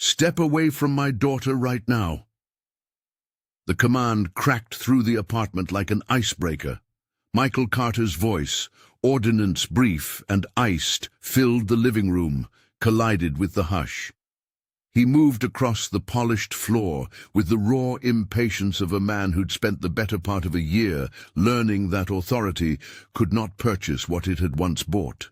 Step away from my daughter right now." The command cracked through the apartment like an icebreaker. Michael Carter's voice, ordnance brief and iced, filled the living room, collided with the hush. He moved across the polished floor with the raw impatience of a man who'd spent the better part of a year learning that authority could not purchase what it had once bought.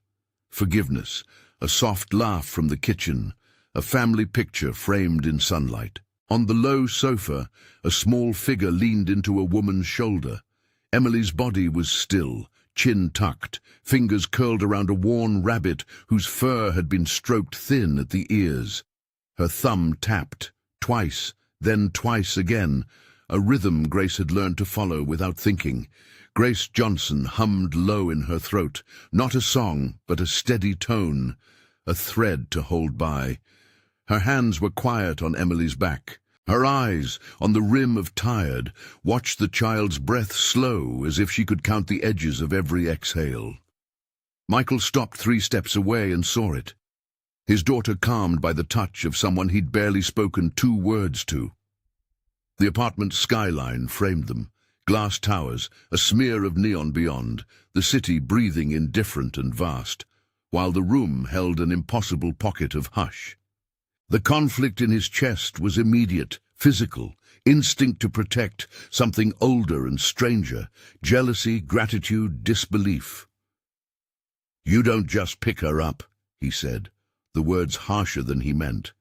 Forgiveness, a soft laugh from the kitchen, a family picture framed in sunlight. On the low sofa, a small figure leaned into a woman's shoulder. Emily's body was still, chin tucked, fingers curled around a worn rabbit whose fur had been stroked thin at the ears. Her thumb tapped, twice, then twice again, a rhythm Grace had learned to follow without thinking. Grace Johnson hummed low in her throat, not a song, but a steady tone, a thread to hold by. Her hands were quiet on Emily's back. Her eyes, on the rim of tired, watched the child's breath slow as if she could count the edges of every exhale. Michael stopped 3 steps away and saw it. His daughter calmed by the touch of someone he'd barely spoken 2 words to. The apartment's skyline framed them, glass towers, a smear of neon beyond, the city breathing indifferent and vast, while the room held an impossible pocket of hush. The conflict in his chest was immediate, physical, instinct to protect, something older and stranger, jealousy, gratitude, disbelief. "You don't just pick her up," he said, the words harsher than he meant.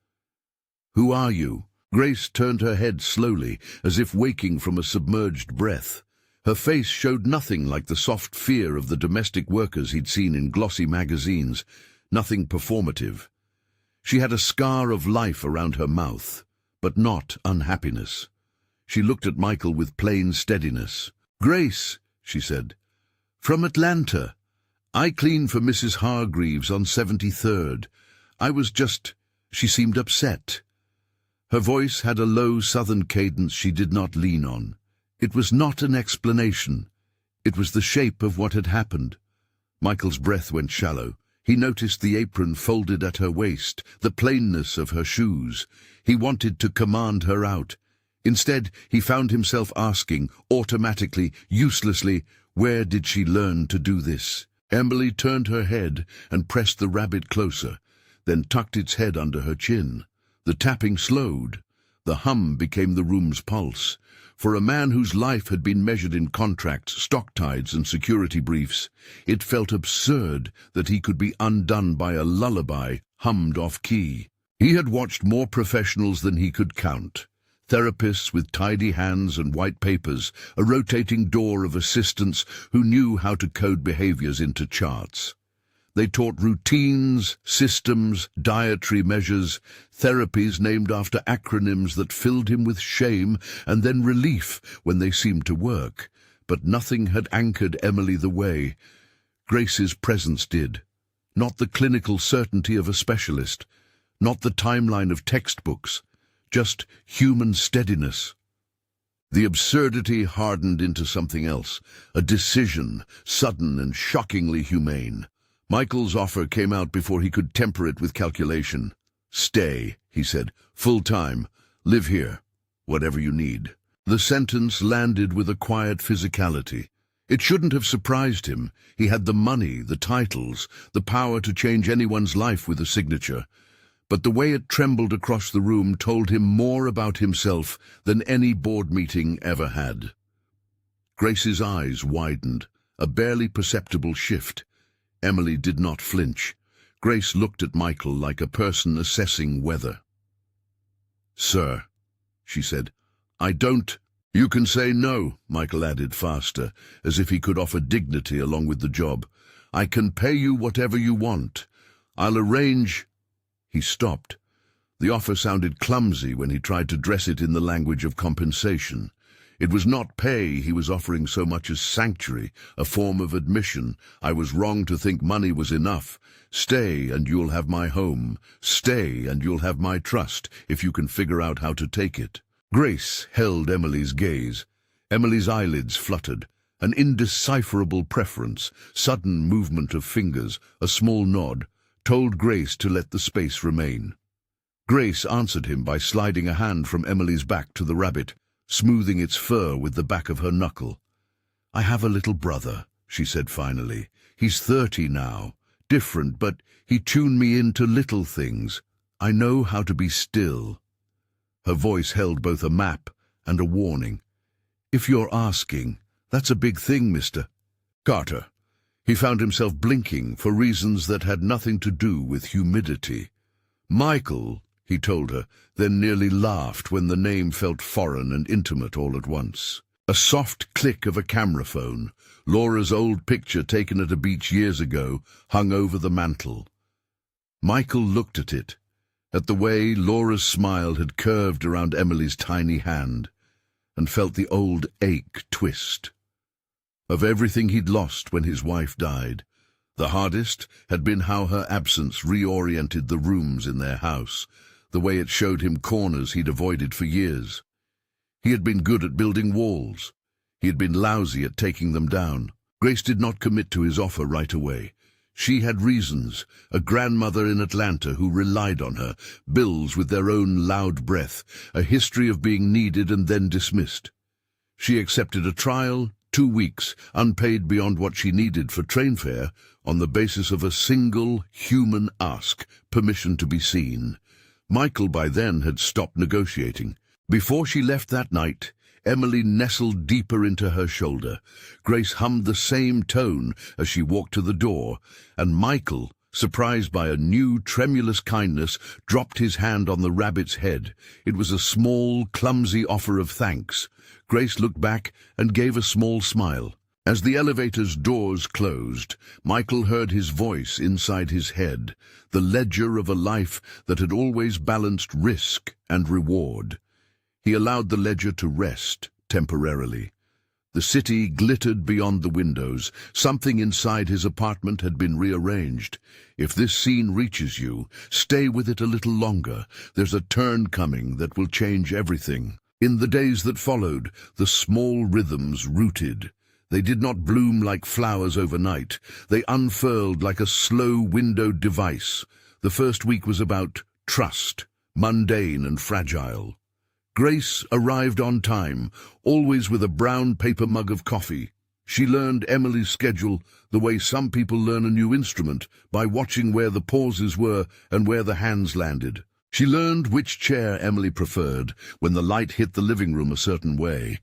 "Who are you?" Grace turned her head slowly, as if waking from a submerged breath. Her face showed nothing like the soft fear of the domestic workers he'd seen in glossy magazines, nothing performative. She had a scar of life around her mouth, but not unhappiness. She looked at Michael with plain steadiness. "Grace," she said, "from Atlanta. I clean for Mrs. Hargreaves on 73rd. I was just—" She seemed upset. Her voice had a low southern cadence she did not lean on. It was not an explanation. It was the shape of what had happened. Michael's breath went shallow. He noticed the apron folded at her waist, the plainness of her shoes. He wanted to command her out. Instead, he found himself asking, automatically, uselessly, where did she learn to do this? Emily turned her head and pressed the rabbit closer, then tucked its head under her chin. The tapping slowed. The hum became the room's pulse. For a man whose life had been measured in contracts, stock tides, and security briefs, it felt absurd that he could be undone by a lullaby hummed off-key. He had watched more professionals than he could count. Therapists with tidy hands and white papers, a rotating door of assistants who knew how to code behaviors into charts. They taught routines, systems, dietary measures, therapies named after acronyms that filled him with shame and then relief when they seemed to work. But nothing had anchored Emily the way Grace's presence did. Not the clinical certainty of a specialist, not the timeline of textbooks, just human steadiness. The absurdity hardened into something else, a decision, sudden and shockingly humane. Michael's offer came out before he could temper it with calculation. "Stay," he said, "full-time. Live here. Whatever you need." The sentence landed with a quiet physicality. It shouldn't have surprised him. He had the money, the titles, the power to change anyone's life with a signature. But the way it trembled across the room told him more about himself than any board meeting ever had. Grace's eyes widened, a barely perceptible shift. Emily did not flinch. Grace looked at Michael like a person assessing weather. "Sir," she said, "I don't—" "You can say no," Michael added faster, as if he could offer dignity along with the job. "I can pay you whatever you want. I'll arrange—" He stopped. The offer sounded clumsy when he tried to dress it in the language of compensation. It was not pay he was offering so much as sanctuary, a form of admission. "I was wrong to think money was enough. Stay and you'll have my home. Stay and you'll have my trust, if you can figure out how to take it." Grace held Emily's gaze. Emily's eyelids fluttered. An indecipherable preference, sudden movement of fingers, a small nod, told Grace to let the space remain. Grace answered him by sliding a hand from Emily's back to the rabbit, smoothing its fur with the back of her knuckle. "I have a little brother," she said finally. "He's 30 now. Different, but he tuned me into little things. I know how to be still." Her voice held both a map and a warning. "If you're asking, that's a big thing, Mr. Carter." He found himself blinking for reasons that had nothing to do with humidity. "Michael," he told her, then nearly laughed when the name felt foreign and intimate all at once. A soft click of a camera phone, Laura's old picture taken at a beach years ago, hung over the mantel. Michael looked at it, at the way Laura's smile had curved around Emily's tiny hand, and felt the old ache twist. Of everything he'd lost when his wife died, the hardest had been how her absence reoriented the rooms in their house, the way it showed him corners he'd avoided for years. He had been good at building walls. He had been lousy at taking them down. Grace did not commit to his offer right away. She had reasons, a grandmother in Atlanta who relied on her, bills with their own loud breath, a history of being needed and then dismissed. She accepted a trial, 2 weeks, unpaid beyond what she needed for train fare, on the basis of a single human ask, permission to be seen. Michael by then had stopped negotiating. Before she left that night, Emily nestled deeper into her shoulder. Grace hummed the same tone as she walked to the door, and Michael, surprised by a new, tremulous kindness, dropped his hand on the rabbit's head. It was a small, clumsy offer of thanks. Grace looked back and gave a small smile. As the elevator's doors closed, Michael heard his voice inside his head, the ledger of a life that had always balanced risk and reward. He allowed the ledger to rest, temporarily. The city glittered beyond the windows. Something inside his apartment had been rearranged. If this scene reaches you, stay with it a little longer. There's a turn coming that will change everything. In the days that followed, the small rhythms rooted. They did not bloom like flowers overnight. They unfurled like a slow windowed device. The first week was about trust, mundane and fragile. Grace arrived on time, always with a brown paper mug of coffee. She learned Emily's schedule the way some people learn a new instrument, by watching where the pauses were and where the hands landed. She learned which chair Emily preferred when the light hit the living room a certain way,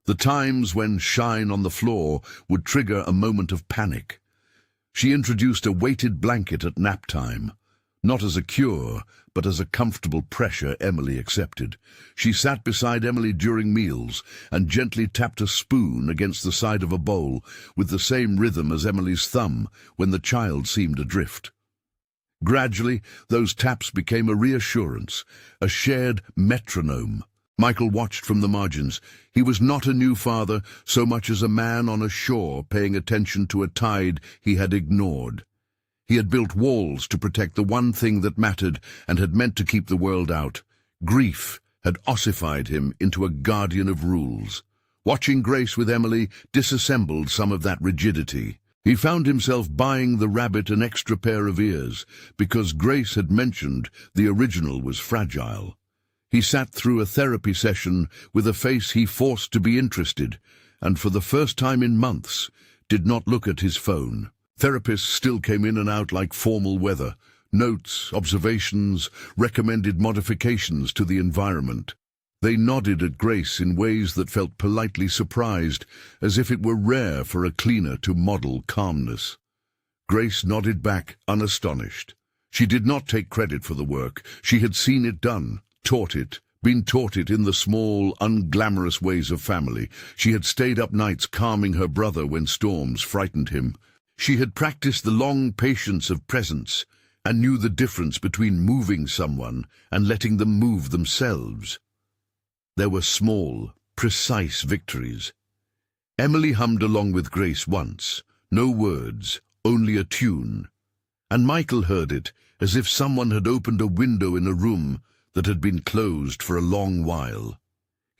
the times when shine on the floor would trigger a moment of panic. She introduced a weighted blanket at nap time, not as a cure, but as a comfortable pressure Emily accepted. She sat beside Emily during meals and gently tapped a spoon against the side of a bowl with the same rhythm as Emily's thumb when the child seemed adrift. Gradually, those taps became a reassurance, a shared metronome. Michael watched from the margins. He was not a new father so much as a man on a shore paying attention to a tide he had ignored. He had built walls to protect the one thing that mattered and had meant to keep the world out. Grief had ossified him into a guardian of rules. Watching Grace with Emily disassembled some of that rigidity. He found himself buying the rabbit an extra pair of ears because Grace had mentioned the original was fragile. He sat through a therapy session with a face he forced to be interested, and for the first time in months, did not look at his phone. Therapists still came in and out like formal weather. Notes, observations, recommended modifications to the environment. They nodded at Grace in ways that felt politely surprised, as if it were rare for a cleaner to model calmness. Grace nodded back, unastonished. She did not take credit for the work. She had seen it done, been taught it in the small, unglamorous ways of family. She had stayed up nights calming her brother when storms frightened him. She had practiced the long patience of presence and knew the difference between moving someone and letting them move themselves. There were small, precise victories. Emily hummed along with Grace once, no words, only a tune. And Michael heard it as if someone had opened a window in a room that had been closed for a long while.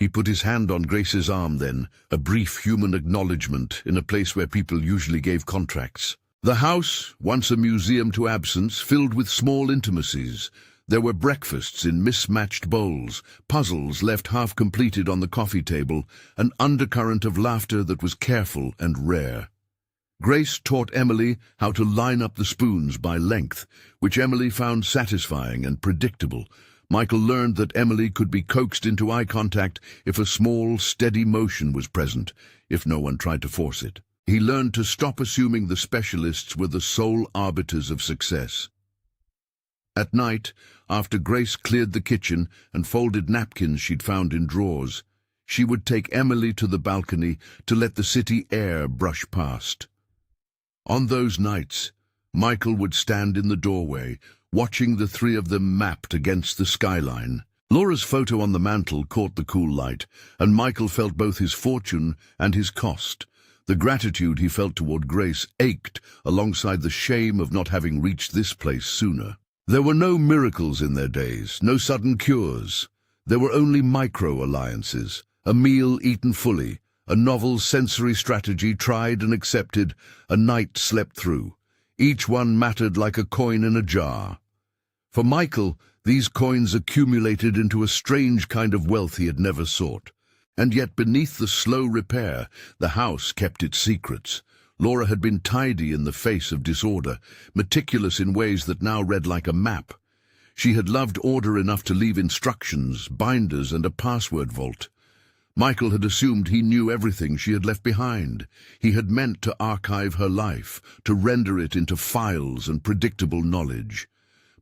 He put his hand on Grace's arm then, a brief human acknowledgement in a place where people usually gave contracts. The house, once a museum to absence, filled with small intimacies, There were breakfasts in mismatched bowls, puzzles left half-completed on the coffee table, an undercurrent of laughter that was careful and rare. Grace taught Emily how to line up the spoons by length, which Emily found satisfying and predictable. Michael learned that Emily could be coaxed into eye contact if a small, steady motion was present, if no one tried to force it. He learned to stop assuming the specialists were the sole arbiters of success. At night, after Grace cleared the kitchen and folded napkins she'd found in drawers, she would take Emily to the balcony to let the city air brush past. On those nights, Michael would stand in the doorway, watching the three of them mapped against the skyline. Laura's photo on the mantel caught the cool light, and Michael felt both his fortune and his cost. The gratitude he felt toward Grace ached alongside the shame of not having reached this place sooner. There were no miracles in their days, no sudden cures. There were only micro-alliances, a meal eaten fully, a novel sensory strategy tried and accepted, a night slept through. Each one mattered like a coin in a jar. For Michael, these coins accumulated into a strange kind of wealth he had never sought. And yet beneath the slow repair, the house kept its secrets. Laura had been tidy in the face of disorder, meticulous in ways that now read like a map. She had loved order enough to leave instructions, binders, and a password vault. Michael had assumed he knew everything she had left behind. He had meant to archive her life, to render it into files and predictable knowledge.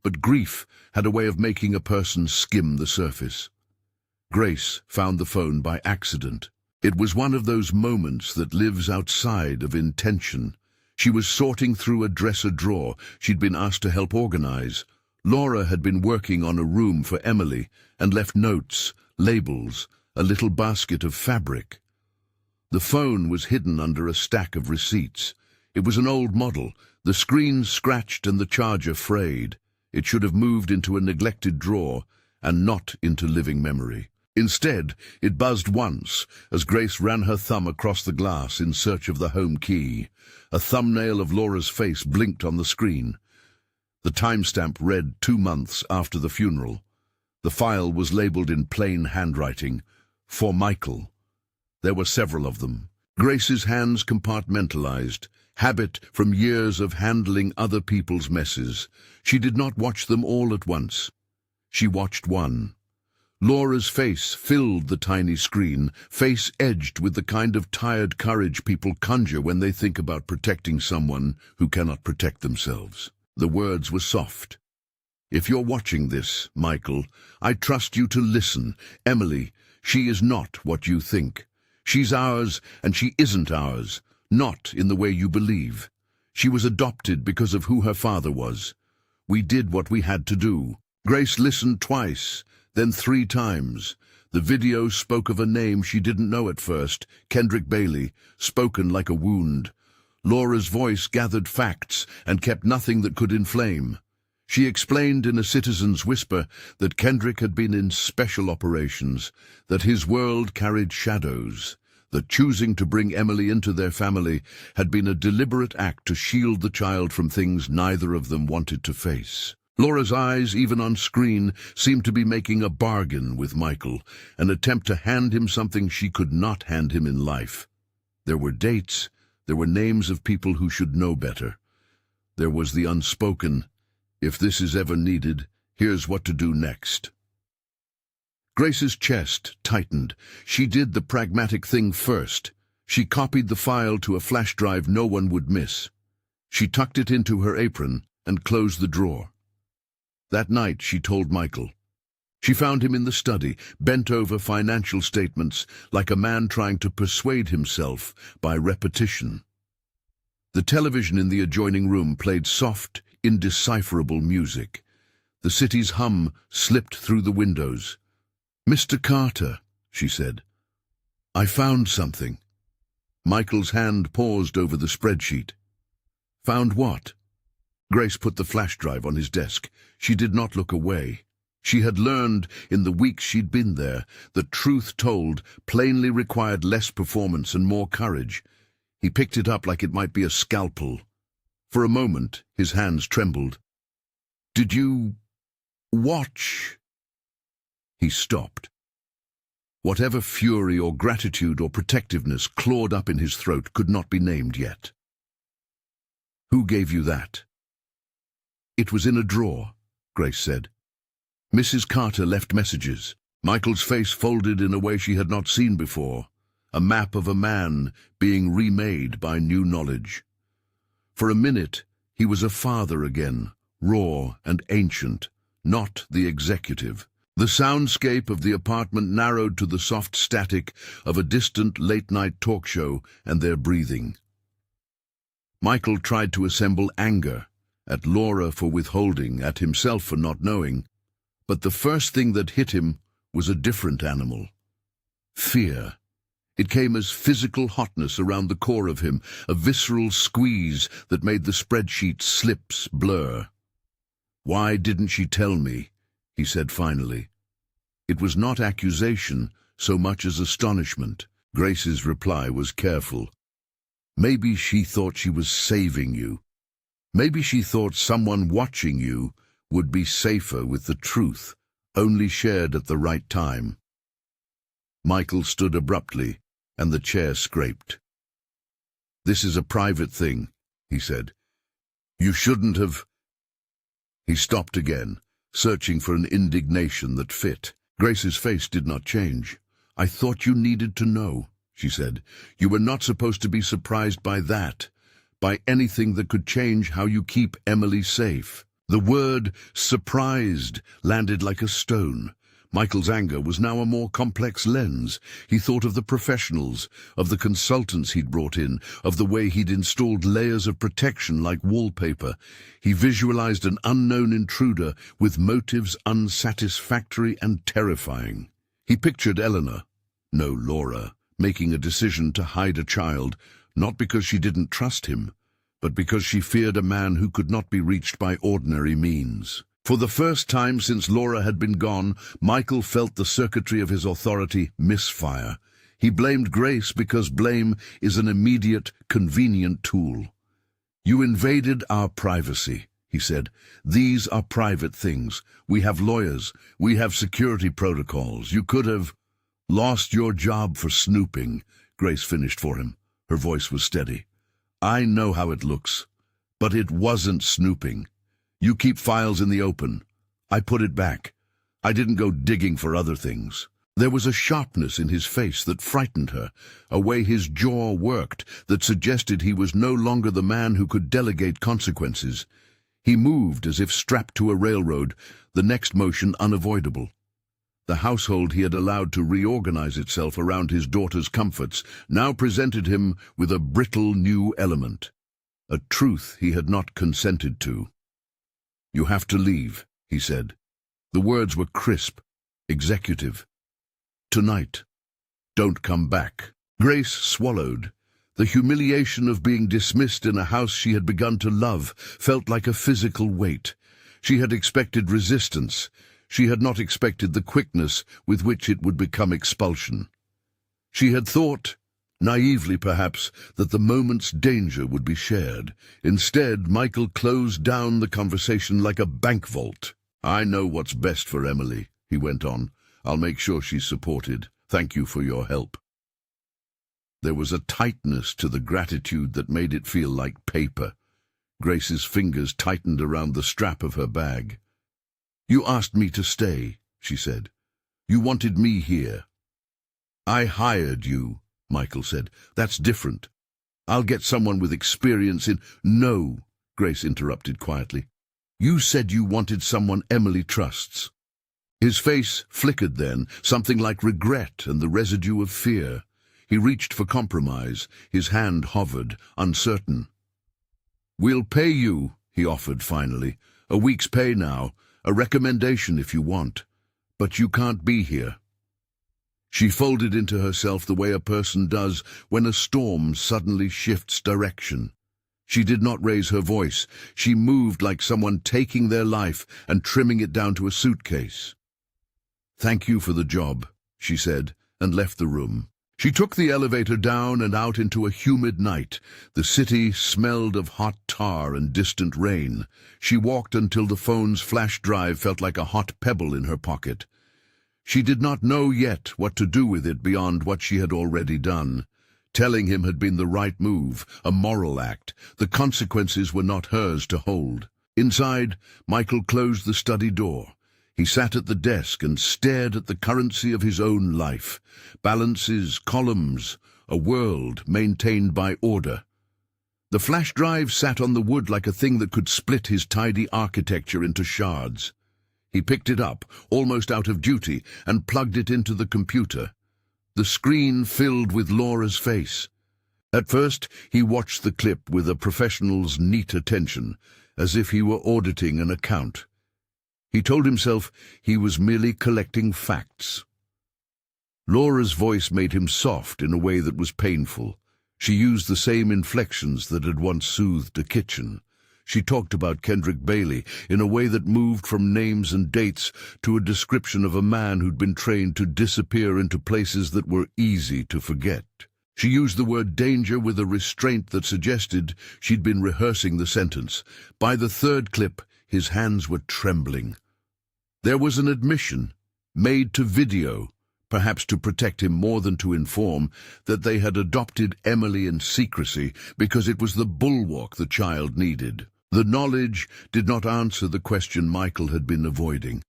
But grief had a way of making a person skim the surface. Grace found the phone by accident. It was one of those moments that lives outside of intention. She was sorting through a dresser drawer she'd been asked to help organize. Laura had been working on a room for Emily and left notes, labels, a little basket of fabric. The phone was hidden under a stack of receipts. It was an old model, the screen scratched and the charger frayed. It should have moved into a neglected drawer and not into living memory. Instead, it buzzed once as Grace ran her thumb across the glass in search of the home key. A thumbnail of Laura's face blinked on the screen. The timestamp read 2 months after the funeral. The file was labeled in plain handwriting, "For Michael." There were several of them. Grace's hands compartmentalized, habit from years of handling other people's messes. She did not watch them all at once. She watched one. Laura's face filled the tiny screen, face edged with the kind of tired courage people conjure when they think about protecting someone who cannot protect themselves. The words were soft. "If you're watching this, Michael, I trust you to listen. Emily, she is not what you think. She's ours, and she isn't ours, not in the way you believe. She was adopted because of who her father was. We did what we had to do." Grace listened twice, then 3 times. The video spoke of a name she didn't know at first, Kendrick Bailey, spoken like a wound. Laura's voice gathered facts and kept nothing that could inflame. She explained in a citizen's whisper that Kendrick had been in special operations, that his world carried shadows, that choosing to bring Emily into their family had been a deliberate act to shield the child from things neither of them wanted to face. Laura's eyes, even on screen, seemed to be making a bargain with Michael, an attempt to hand him something she could not hand him in life. There were dates, there were names of people who should know better. There was the unspoken, "If this is ever needed, here's what to do next." Grace's chest tightened. She did the pragmatic thing first. She copied the file to a flash drive no one would miss. She tucked it into her apron and closed the drawer. That night she told Michael. She found him in the study, bent over financial statements, like a man trying to persuade himself by repetition. The television in the adjoining room played soft, indecipherable music. The city's hum slipped through the windows. "Mr. Carter," she said, "I found something." Michael's hand paused over the spreadsheet. "Found what?" Grace put the flash drive on his desk. She did not look away. She had learned in the weeks she'd been there that truth told plainly required less performance and more courage. He picked it up like it might be a scalpel. For a moment, his hands trembled. "Did you Watch. He stopped. Whatever fury or gratitude or protectiveness clawed up in his throat could not be named yet. Who gave you that? It was in a drawer, Grace said. Mrs. Carter left messages. Michael's face folded in a way she had not seen before, a map of a man being remade by new knowledge. For a minute, he was a father again, raw and ancient, not the executive. The soundscape of the apartment narrowed to the soft static of a distant late-night talk show and their breathing. Michael tried to assemble anger, at Laura for withholding, at himself for not knowing, but the first thing that hit him was a different animal. Fear. It came as physical hotness around the core of him, a visceral squeeze that made the spreadsheet slips blur. "Why didn't she tell me?" he said finally. It was not accusation so much as astonishment. Grace's reply was careful. Maybe she thought she was saving you. Maybe she thought someone watching you would be safer with the truth, only shared at the right time. Michael stood abruptly, and the chair scraped. "This is a private thing," he said. "You shouldn't have—" He stopped again, searching for an indignation that fit. Grace's face did not change. "I thought you needed to know," she said. "You were not supposed to be surprised by that, by anything that could change how you keep Emily safe." The word "surprised" landed like a stone. Michael's anger was now a more complex lens. He thought of the professionals, of the consultants he'd brought in, of the way he'd installed layers of protection like wallpaper. He visualized an unknown intruder with motives unsatisfactory and terrifying. He pictured Eleanor, no Laura, making a decision to hide a child, not because she didn't trust him, but because she feared a man who could not be reached by ordinary means. For the first time since Laura had been gone, Michael felt the circuitry of his authority misfire. He blamed Grace because blame is an immediate, convenient tool. "You invaded our privacy," he said. "These are private things. We have lawyers. We have security protocols. You could have lost your job for snooping," Grace finished for him. Her voice was steady. "I know how it looks, but it wasn't snooping. You keep files in the open. I put it back. I didn't go digging for other things." There was a sharpness in his face that frightened her, a way his jaw worked that suggested he was no longer the man who could delegate consequences. He moved as if strapped to a railroad, the next motion unavoidable. The household he had allowed to reorganize itself around his daughter's comforts now presented him with a brittle new element, a truth he had not consented to. "You have to leave," he said. The words were crisp, executive. "Tonight. Don't come back." Grace swallowed. The humiliation of being dismissed in a house she had begun to love felt like a physical weight. She had expected resistance. She had not expected the quickness with which it would become expulsion. She had thought, naively perhaps, that the moment's danger would be shared. Instead, Michael closed down the conversation like a bank vault. "I know what's best for Emily," he went on. "I'll make sure she's supported. Thank you for your help." There was a tightness to the gratitude that made it feel like paper. Grace's fingers tightened around the strap of her bag. "You asked me to stay," she said. "You wanted me here." "I hired you," Michael said. "That's different. I'll get someone with experience in—" "No," Grace interrupted quietly. "You said you wanted someone Emily trusts." His face flickered then, something like regret and the residue of fear. He reached for compromise. His hand hovered, uncertain. "We'll pay you," he offered finally. "A week's pay now, a recommendation if you want. But you can't be here." She folded into herself the way a person does when a storm suddenly shifts direction. She did not raise her voice. She moved like someone taking their life and trimming it down to a suitcase. "Thank you for the job," she said, and left the room. She took the elevator down and out into a humid night. The city smelled of hot tar and distant rain. She walked until the phone's flash drive felt like a hot pebble in her pocket. She did not know yet what to do with it beyond what she had already done. Telling him had been the right move, a moral act. The consequences were not hers to hold. Inside, Michael closed the study door. He sat at the desk and stared at the currency of his own life. Balances, columns, a world maintained by order. The flash drive sat on the wood like a thing that could split his tidy architecture into shards. He picked it up, almost out of duty, and plugged it into the computer. The screen filled with Laura's face. At first, he watched the clip with a professional's neat attention, as if he were auditing an account. He told himself he was merely collecting facts. Laura's voice made him soft in a way that was painful. She used the same inflections that had once soothed a kitchen. She talked about Kendrick Bailey in a way that moved from names and dates to a description of a man who'd been trained to disappear into places that were easy to forget. She used the word danger with a restraint that suggested she'd been rehearsing the sentence. By the third clip, his hands were trembling. There was an admission, made to video, perhaps to protect him more than to inform, that they had adopted Emily in secrecy because it was the bulwark the child needed. The knowledge did not answer the question Michael had been avoiding.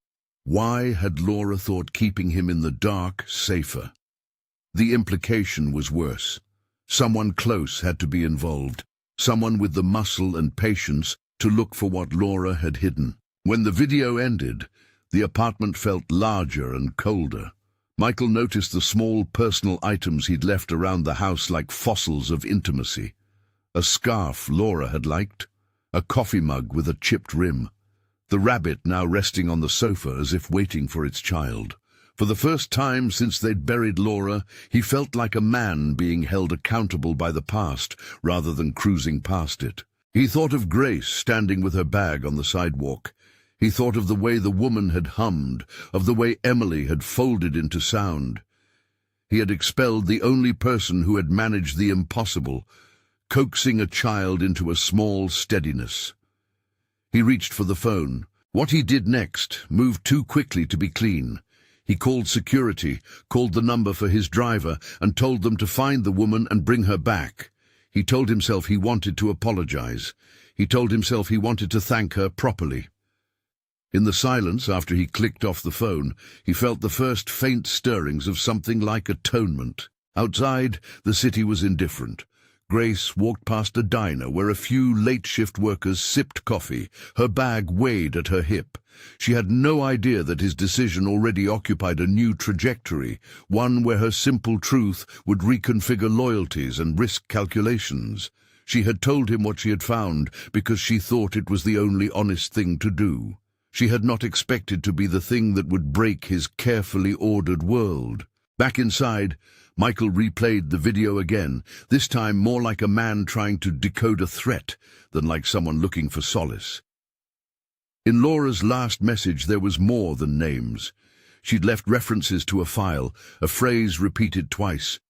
Why had Laura thought keeping him in the dark safer? The implication was worse. Someone close had to be involved, someone with the muscle and patience to look for what Laura had hidden. When the video ended, the apartment felt larger and colder. Michael noticed the small personal items he'd left around the house like fossils of intimacy. A scarf Laura had liked, a coffee mug with a chipped rim, the rabbit now resting on the sofa as if waiting for its child. For the first time since they'd buried Laura, he felt like a man being held accountable by the past rather than cruising past it. He thought of Grace standing with her bag on the sidewalk. He thought of the way the woman had hummed, of the way Emily had folded into sound. He had expelled the only person who had managed the impossible, coaxing a child into a small steadiness. He reached for the phone. What he did next moved too quickly to be clean. He called security, called the number for his driver, and told them to find the woman and bring her back. He told himself he wanted to apologize. He told himself he wanted to thank her properly. In the silence, after he clicked off the phone, he felt the first faint stirrings of something like atonement. Outside, the city was indifferent. Grace walked past a diner where a few late-shift workers sipped coffee, her bag weighed at her hip. She had no idea that his decision already occupied a new trajectory, one where her simple truth would reconfigure loyalties and risk calculations. She had told him what she had found because she thought it was the only honest thing to do. She had not expected to be the thing that would break his carefully ordered world. Back inside, Michael replayed the video again, this time more like a man trying to decode a threat than like someone looking for solace. In Laura's last message there was more than names. She'd left references to a file, a phrase repeated twice.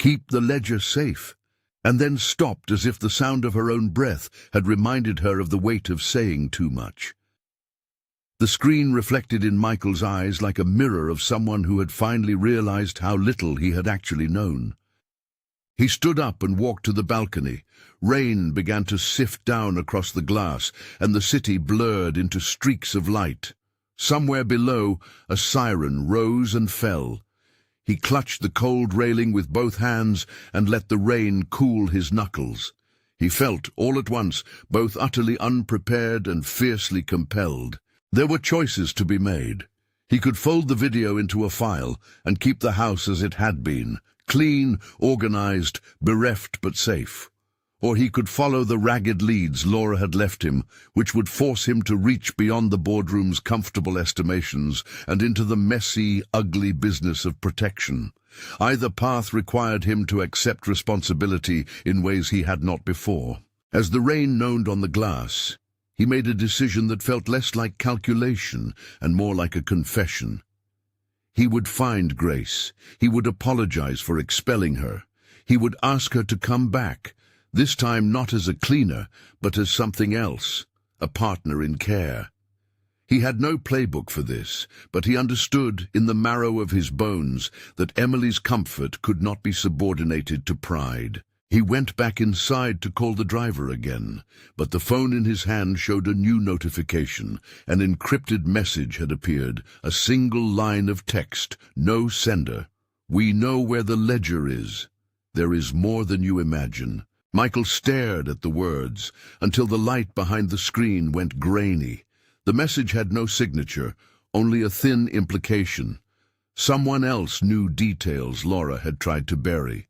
"Keep the ledger safe," and then stopped as if the sound of her own breath had reminded her of the weight of saying too much. The screen reflected in Michael's eyes like a mirror of someone who had finally realized how little he had actually known. He stood up and walked to the balcony. Rain began to sift down across the glass, and the city blurred into streaks of light. Somewhere below, a siren rose and fell. He clutched the cold railing with both hands and let the rain cool his knuckles. He felt, all at once, both utterly unprepared and fiercely compelled. There were choices to be made. He could fold the video into a file and keep the house as it had been, clean, organized, bereft but safe. Or he could follow the ragged leads Laura had left him, which would force him to reach beyond the boardroom's comfortable estimations and into the messy, ugly business of protection. Either path required him to accept responsibility in ways he had not before. As the rain knowned on the glass, he made a decision that felt less like calculation and more like a confession. He would find Grace. He would apologize for expelling her. He would ask her to come back, this time not as a cleaner, but as something else, a partner in care. He had no playbook for this, but he understood in the marrow of his bones that Emily's comfort could not be subordinated to pride. He went back inside to call the driver again, but the phone in his hand showed a new notification. An encrypted message had appeared, a single line of text, no sender. "We know where the ledger is. There is more than you imagine." Michael stared at the words until the light behind the screen went grainy. The message had no signature, only a thin implication. Someone else knew details Laura had tried to bury.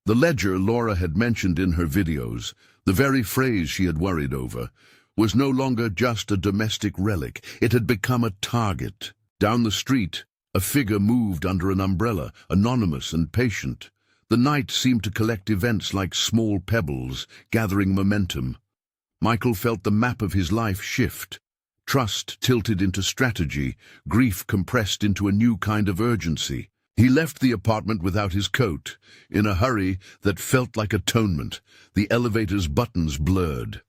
The ledger Laura had mentioned in her videos, the very phrase she had worried over, was no longer just a domestic relic. It had become a target. Down the street, a figure moved under an umbrella, anonymous and patient. The night seemed to collect events like small pebbles, gathering momentum. Michael felt the map of his life shift. Trust tilted into strategy, grief compressed into a new kind of urgency. He left the apartment without his coat, in a hurry that felt like atonement, the elevator's buttons blurred.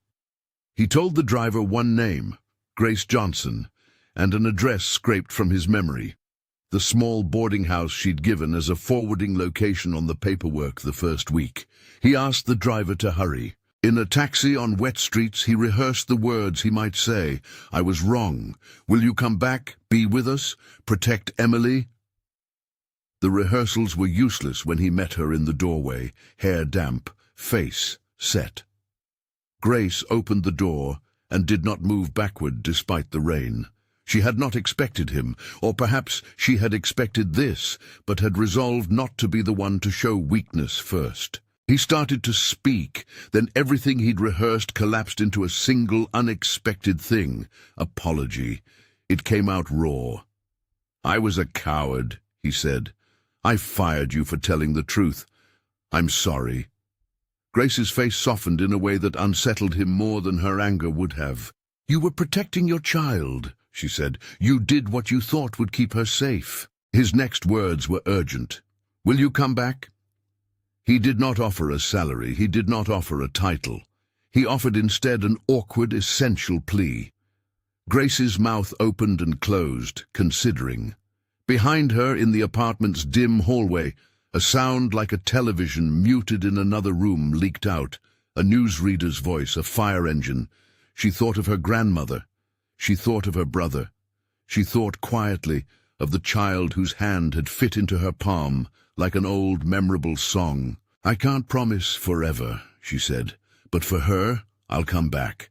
He told the driver one name, Grace Johnson, and an address scraped from his memory, the small boarding house she'd given as a forwarding location on the paperwork the first week. He asked the driver to hurry. In a taxi on wet streets, he rehearsed the words he might say. "I was wrong. Will you come back, be with us, protect Emily?" The rehearsals were useless when he met her in the doorway, hair damp, face set. Grace opened the door and did not move backward despite the rain. She had not expected him, or perhaps she had expected this, but had resolved not to be the one to show weakness first. He started to speak, then everything he'd rehearsed collapsed into a single unexpected thing, apology. It came out raw. "I was a coward," he said. "I fired you for telling the truth. I'm sorry." Grace's face softened in a way that unsettled him more than her anger would have. "You were protecting your child," she said. "You did what you thought would keep her safe." His next words were urgent. "Will you come back?" He did not offer a salary. He did not offer a title. He offered instead an awkward, essential plea. Grace's mouth opened and closed, considering. Behind her, in the apartment's dim hallway, a sound like a television muted in another room leaked out, a newsreader's voice, a fire engine. She thought of her grandmother. She thought of her brother. She thought quietly of the child whose hand had fit into her palm like an old, memorable song. "I can't promise forever," she said, "but for her, I'll come back."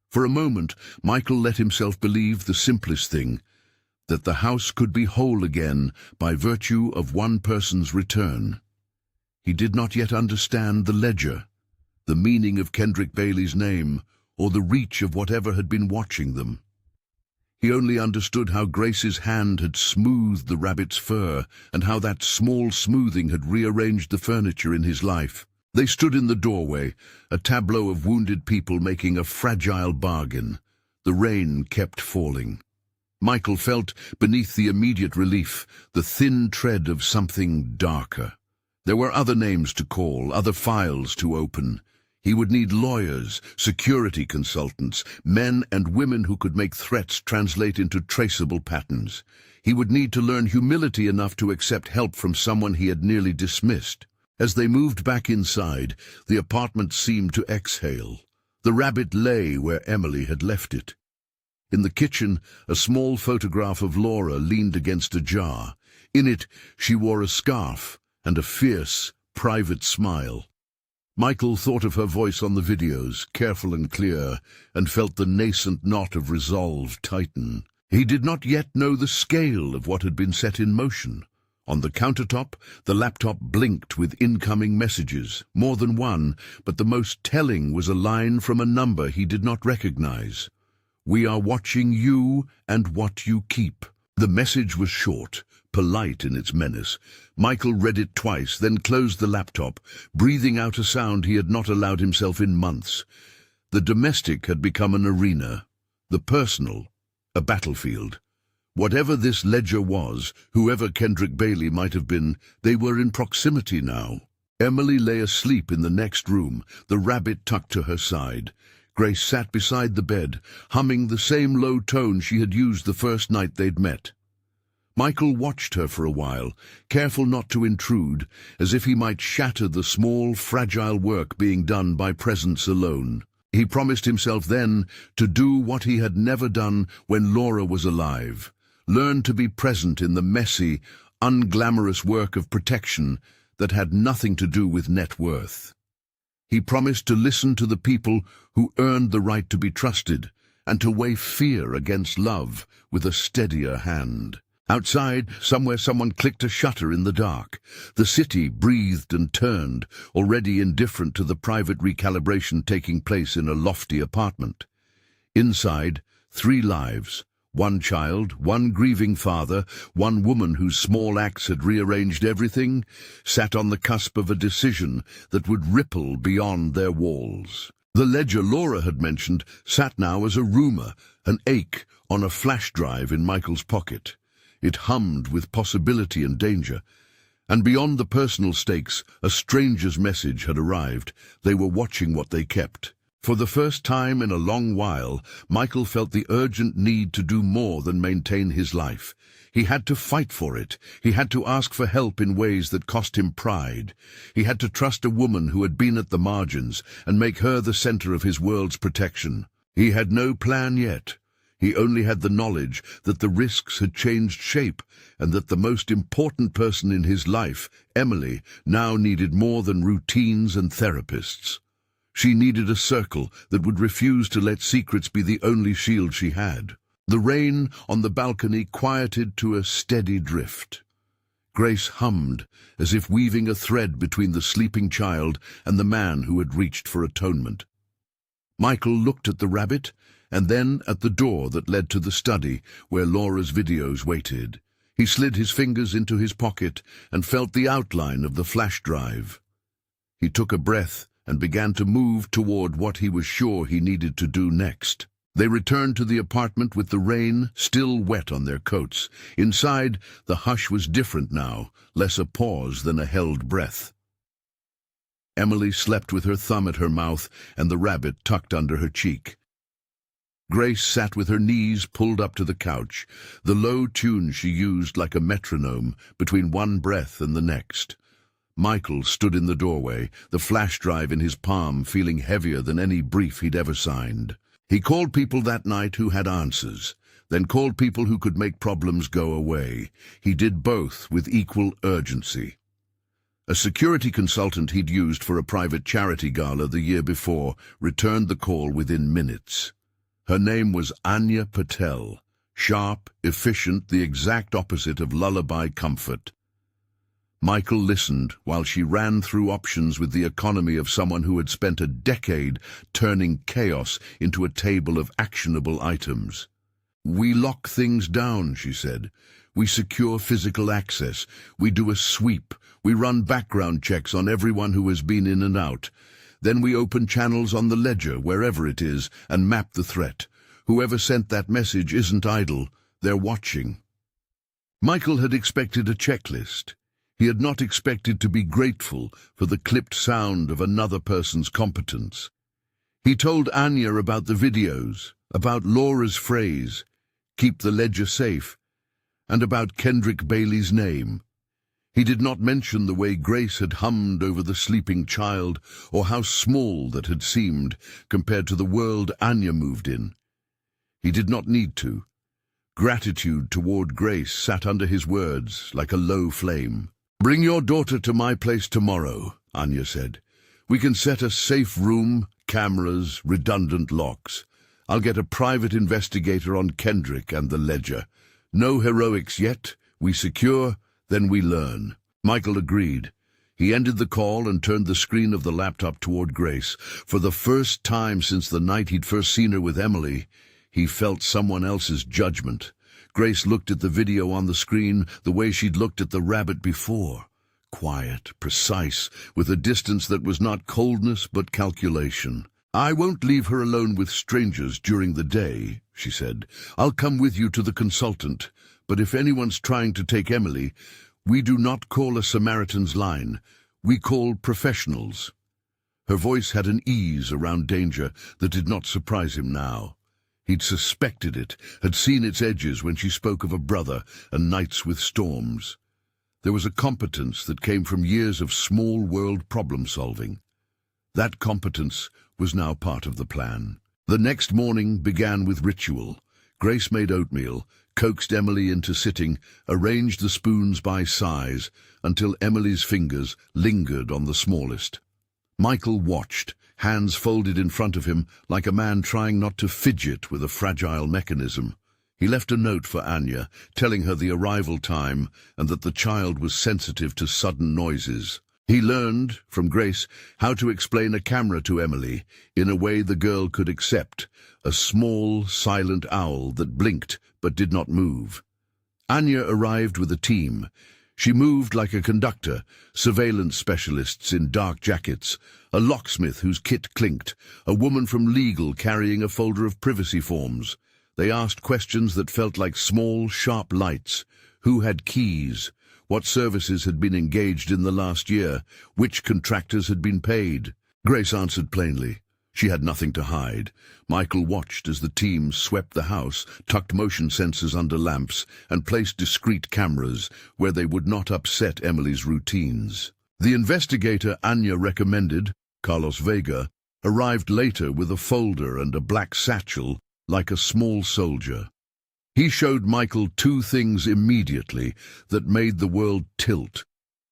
For a moment, Michael let himself believe the simplest thing, that the house could be whole again by virtue of one person's return. He did not yet understand the ledger, the meaning of Kendrick Bailey's name, or the reach of whatever had been watching them. He only understood how Grace's hand had smoothed the rabbit's fur, and how that small smoothing had rearranged the furniture in his life. They stood in the doorway, a tableau of wounded people making a fragile bargain. The rain kept falling. Michael felt, beneath the immediate relief, the thin tread of something darker. There were other names to call, other files to open. He would need lawyers, security consultants, men and women who could make threats translate into traceable patterns. He would need to learn humility enough to accept help from someone he had nearly dismissed. As they moved back inside, the apartment seemed to exhale. The rabbit lay where Emily had left it. In the kitchen, a small photograph of Laura leaned against a jar. In it, she wore a scarf and a fierce, private smile. Michael thought of her voice on the videos, careful and clear, and felt the nascent knot of resolve tighten. He did not yet know the scale of what had been set in motion. On the countertop, the laptop blinked with incoming messages, more than one, but the most telling was a line from a number he did not recognize. "We are watching you and what you keep." The message was short, polite in its menace. Michael read it twice, then closed the laptop, breathing out a sound he had not allowed himself in months. The domestic had become an arena, the personal, a battlefield. Whatever this ledger was, whoever Kendrick Bailey might have been, they were in proximity now. Emily lay asleep in the next room, the rabbit tucked to her side. Grace sat beside the bed, humming the same low tone she had used the first night they'd met. Michael watched her for a while, careful not to intrude, as if he might shatter the small, fragile work being done by presence alone. He promised himself then to do what he had never done when Laura was alive, learn to be present in the messy, unglamorous work of protection that had nothing to do with net worth. He promised to listen to the people who earned the right to be trusted, and to weigh fear against love with a steadier hand. Outside, somewhere someone clicked a shutter in the dark. The city breathed and turned, already indifferent to the private recalibration taking place in a lofty apartment. Inside, 3 lives. 1 child, 1 grieving father, 1 woman whose small acts had rearranged everything, sat on the cusp of a decision that would ripple beyond their walls. The ledger Laura had mentioned sat now as a rumor, an ache on a flash drive in Michael's pocket. It hummed with possibility and danger. And beyond the personal stakes, a stranger's message had arrived. They were watching what they kept. For the first time in a long while, Michael felt the urgent need to do more than maintain his life. He had to fight for it. He had to ask for help in ways that cost him pride. He had to trust a woman who had been at the margins and make her the center of his world's protection. He had no plan yet. He only had the knowledge that the risks had changed shape and that the most important person in his life, Emily, now needed more than routines and therapists. She needed a circle that would refuse to let secrets be the only shield she had. The rain on the balcony quieted to a steady drift. Grace hummed, as if weaving a thread between the sleeping child and the man who had reached for atonement. Michael looked at the rabbit, and then at the door that led to the study where Laura's videos waited. He slid his fingers into his pocket and felt the outline of the flash drive. He took a breath and began to move toward what he was sure he needed to do next. They returned to the apartment with the rain still wet on their coats. Inside, the hush was different now, less a pause than a held breath. Emily slept with her thumb at her mouth and the rabbit tucked under her cheek. Grace sat with her knees pulled up to the couch, the low tune she used like a metronome between one breath and the next. Michael stood in the doorway, the flash drive in his palm, feeling heavier than any brief he'd ever signed. He called people that night who had answers, then called people who could make problems go away. He did both with equal urgency. A security consultant he'd used for a private charity gala the year before returned the call within minutes. Her name was Anya Patel, sharp, efficient, the exact opposite of lullaby comfort. Michael listened while she ran through options with the economy of someone who had spent a decade turning chaos into a table of actionable items. "We lock things down," she said. "We secure physical access. We do a sweep. We run background checks on everyone who has been in and out. Then we open channels on the ledger, wherever it is, and map the threat. Whoever sent that message isn't idle. They're watching." Michael had expected a checklist. He had not expected to be grateful for the clipped sound of another person's competence. He told Anya about the videos, about Laura's phrase, "Keep the ledger safe," and about Kendrick Bailey's name. He did not mention the way Grace had hummed over the sleeping child, or how small that had seemed compared to the world Anya moved in. He did not need to. Gratitude toward Grace sat under his words like a low flame. "Bring your daughter to my place tomorrow," Anya said. "We can set a safe room, cameras, redundant locks. I'll get a private investigator on Kendrick and the ledger. No heroics yet. We secure, then we learn." Michael agreed. He ended the call and turned the screen of the laptop toward Grace. For the first time since the night he'd first seen her with Emily, he felt someone else's judgment. Grace looked at the video on the screen the way she'd looked at the rabbit before. Quiet, precise, with a distance that was not coldness but calculation. "I won't leave her alone with strangers during the day," she said. "I'll come with you to the consultant, but if anyone's trying to take Emily, we do not call a Samaritan's line. We call professionals." Her voice had an ease around danger that did not surprise him now. He'd suspected it, had seen its edges when she spoke of a brother and nights with storms. There was a competence that came from years of small-world problem-solving. That competence was now part of the plan. The next morning began with ritual. Grace made oatmeal, coaxed Emily into sitting, arranged the spoons by size until Emily's fingers lingered on the smallest. Michael watched, hands folded in front of him like a man trying not to fidget with a fragile mechanism. He left a note for Anya, telling her the arrival time and that the child was sensitive to sudden noises. He learned, from Grace, how to explain a camera to Emily in a way the girl could accept, a small, silent owl that blinked but did not move. Anya arrived with a team. She moved like a conductor, surveillance specialists in dark jackets, a locksmith whose kit clinked, a woman from legal carrying a folder of privacy forms. They asked questions that felt like small, sharp lights. Who had keys? What services had been engaged in the last year? Which contractors had been paid? Grace answered plainly. She had nothing to hide. Michael watched as the team swept the house, tucked motion sensors under lamps, and placed discreet cameras where they would not upset Emily's routines. The investigator Anya recommended, Carlos Vega, arrived later with a folder and a black satchel like a small soldier. He showed Michael two things immediately that made the world tilt.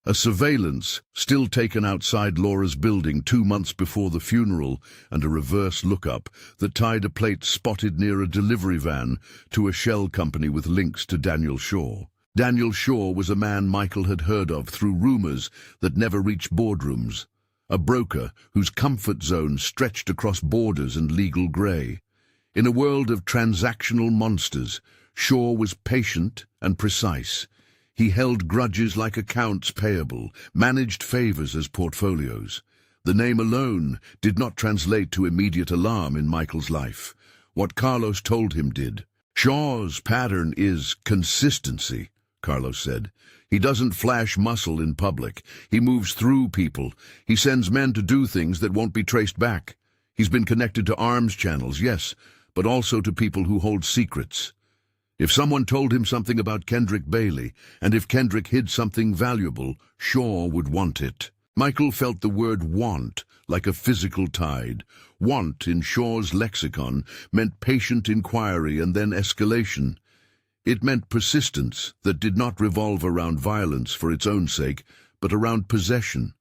A surveillance, still taken outside Laura's building 2 months before the funeral, and a reverse lookup that tied a plate spotted near a delivery van to a shell company with links to Daniel Shaw. Daniel Shaw was a man Michael had heard of through rumors that never reached boardrooms, a broker whose comfort zone stretched across borders and legal grey. In a world of transactional monsters, Shaw was patient and precise. He held grudges like accounts payable, managed favors as portfolios. The name alone did not translate to immediate alarm in Michael's life. What Carlos told him did. Shaw's pattern is consistency, Carlos said. He doesn't flash muscle in public. He moves through people. He sends men to do things that won't be traced back. He's been connected to arms channels, yes, but also to people who hold secrets. If someone told him something about Kendrick Bailey, and if Kendrick hid something valuable, Shaw would want it. Michael felt the word want like a physical tide. Want, in Shaw's lexicon, meant patient inquiry and then escalation. It meant persistence that did not revolve around violence for its own sake, but around possession.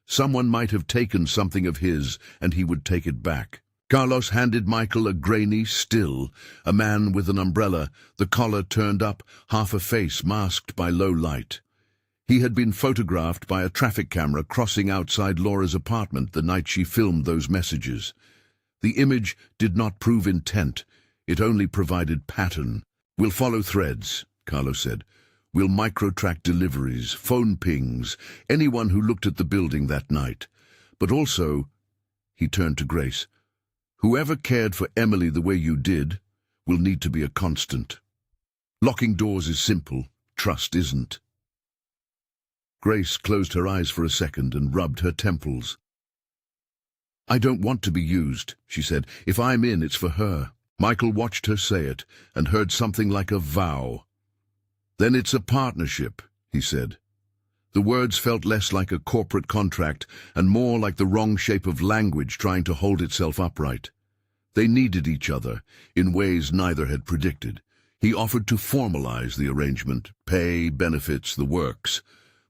Someone might have taken something of his, and he would take it back. Carlos handed Michael a grainy still, a man with an umbrella, the collar turned up, half a face masked by low light. He had been photographed by a traffic camera crossing outside Laura's apartment the night she filmed those messages. The image did not prove intent, it only provided pattern. "We'll follow threads," Carlos said. "We'll micro-track deliveries, phone pings, anyone who looked at the building that night. But also," he turned to Grace, "whoever cared for Emily the way you did will need to be a constant. Locking doors is simple, trust isn't." Grace closed her eyes for a second and rubbed her temples. "I don't want to be used," she said. "If I'm in, it's for her." Michael watched her say it and heard something like a vow. "Then it's a partnership," he said. The words felt less like a corporate contract and more like the wrong shape of language trying to hold itself upright. They needed each other in ways neither had predicted. He offered to formalize the arrangement, pay, benefits, the works.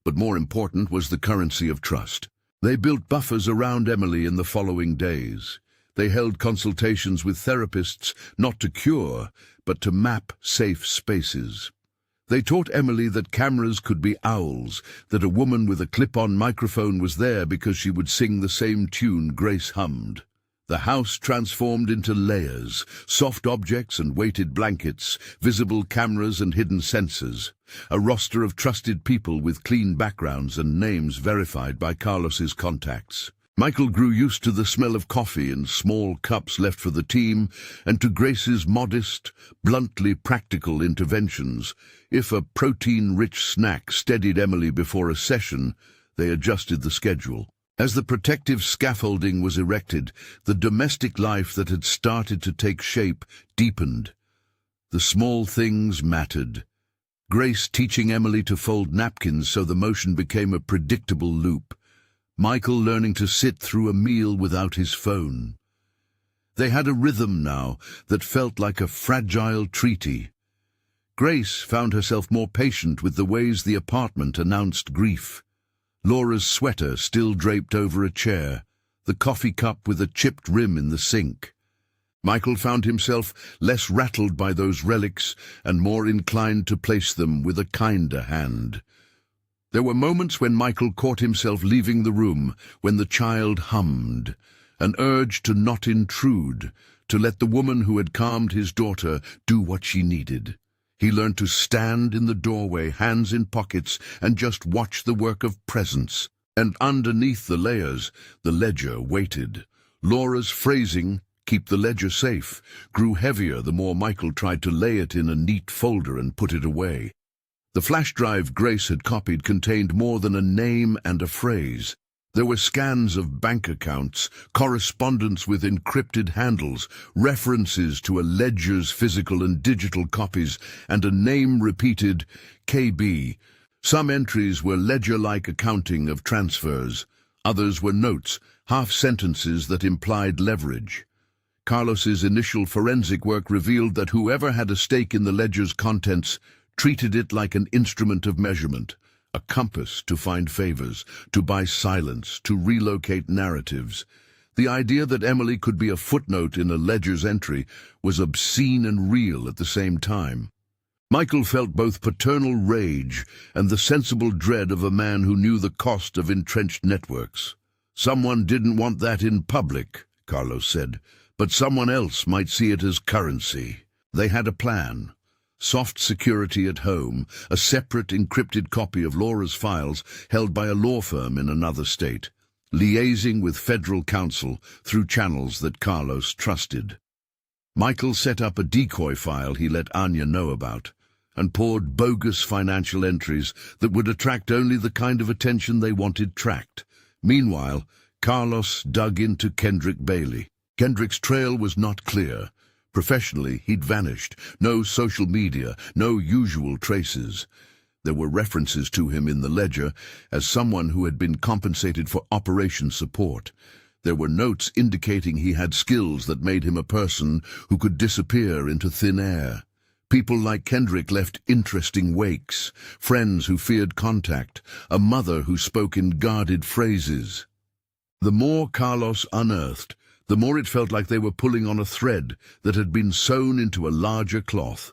But more important was the currency of trust. They built buffers around Emily in the following days. They held consultations with therapists not to cure, but to map safe spaces. They taught Emily that cameras could be owls, that a woman with a clip-on microphone was there because she would sing the same tune Grace hummed. The house transformed into layers, soft objects and weighted blankets, visible cameras and hidden sensors, a roster of trusted people with clean backgrounds and names verified by Carlos's contacts. Michael grew used to the smell of coffee in small cups left for the team, and to Grace's modest, bluntly practical interventions. If a protein-rich snack steadied Emily before a session, they adjusted the schedule. As the protective scaffolding was erected, the domestic life that had started to take shape deepened. The small things mattered. Grace teaching Emily to fold napkins so the motion became a predictable loop. Michael learning to sit through a meal without his phone. They had a rhythm now that felt like a fragile treaty. Grace found herself more patient with the ways the apartment announced grief. Laura's sweater still draped over a chair, the coffee cup with a chipped rim in the sink. Michael found himself less rattled by those relics and more inclined to place them with a kinder hand. There were moments when Michael caught himself leaving the room, when the child hummed, an urge to not intrude, to let the woman who had calmed his daughter do what she needed. He learned to stand in the doorway, hands in pockets, and just watch the work of presence. And underneath the layers, the ledger waited. Laura's phrasing, "keep the ledger safe," grew heavier the more Michael tried to lay it in a neat folder and put it away. The flash drive Grace had copied contained more than a name and a phrase. There were scans of bank accounts, correspondence with encrypted handles, references to a ledger's physical and digital copies, and a name repeated, KB. Some entries were ledger-like accounting of transfers. Others were notes, half-sentences that implied leverage. Carlos's initial forensic work revealed that whoever had a stake in the ledger's contents treated it like an instrument of measurement, a compass to find favors, to buy silence, to relocate narratives. The idea that Emily could be a footnote in a ledger's entry was obscene and real at the same time. Michael felt both paternal rage and the sensible dread of a man who knew the cost of entrenched networks. Someone didn't want that in public, Carlos said, but someone else might see it as currency. They had a plan. Soft security at home, a separate encrypted copy of Laura's files held by a law firm in another state, liaising with federal counsel through channels that Carlos trusted. Michael set up a decoy file he let Anya know about, and poured bogus financial entries that would attract only the kind of attention they wanted tracked. Meanwhile, Carlos dug into Kendrick Bailey. Kendrick's trail was not clear. Professionally, he'd vanished. No social media, no usual traces. There were references to him in the ledger as someone who had been compensated for operation support. There were notes indicating he had skills that made him a person who could disappear into thin air. People like Kendrick left interesting wakes, friends who feared contact, a mother who spoke in guarded phrases. The more Carlos unearthed, the more it felt like they were pulling on a thread that had been sewn into a larger cloth.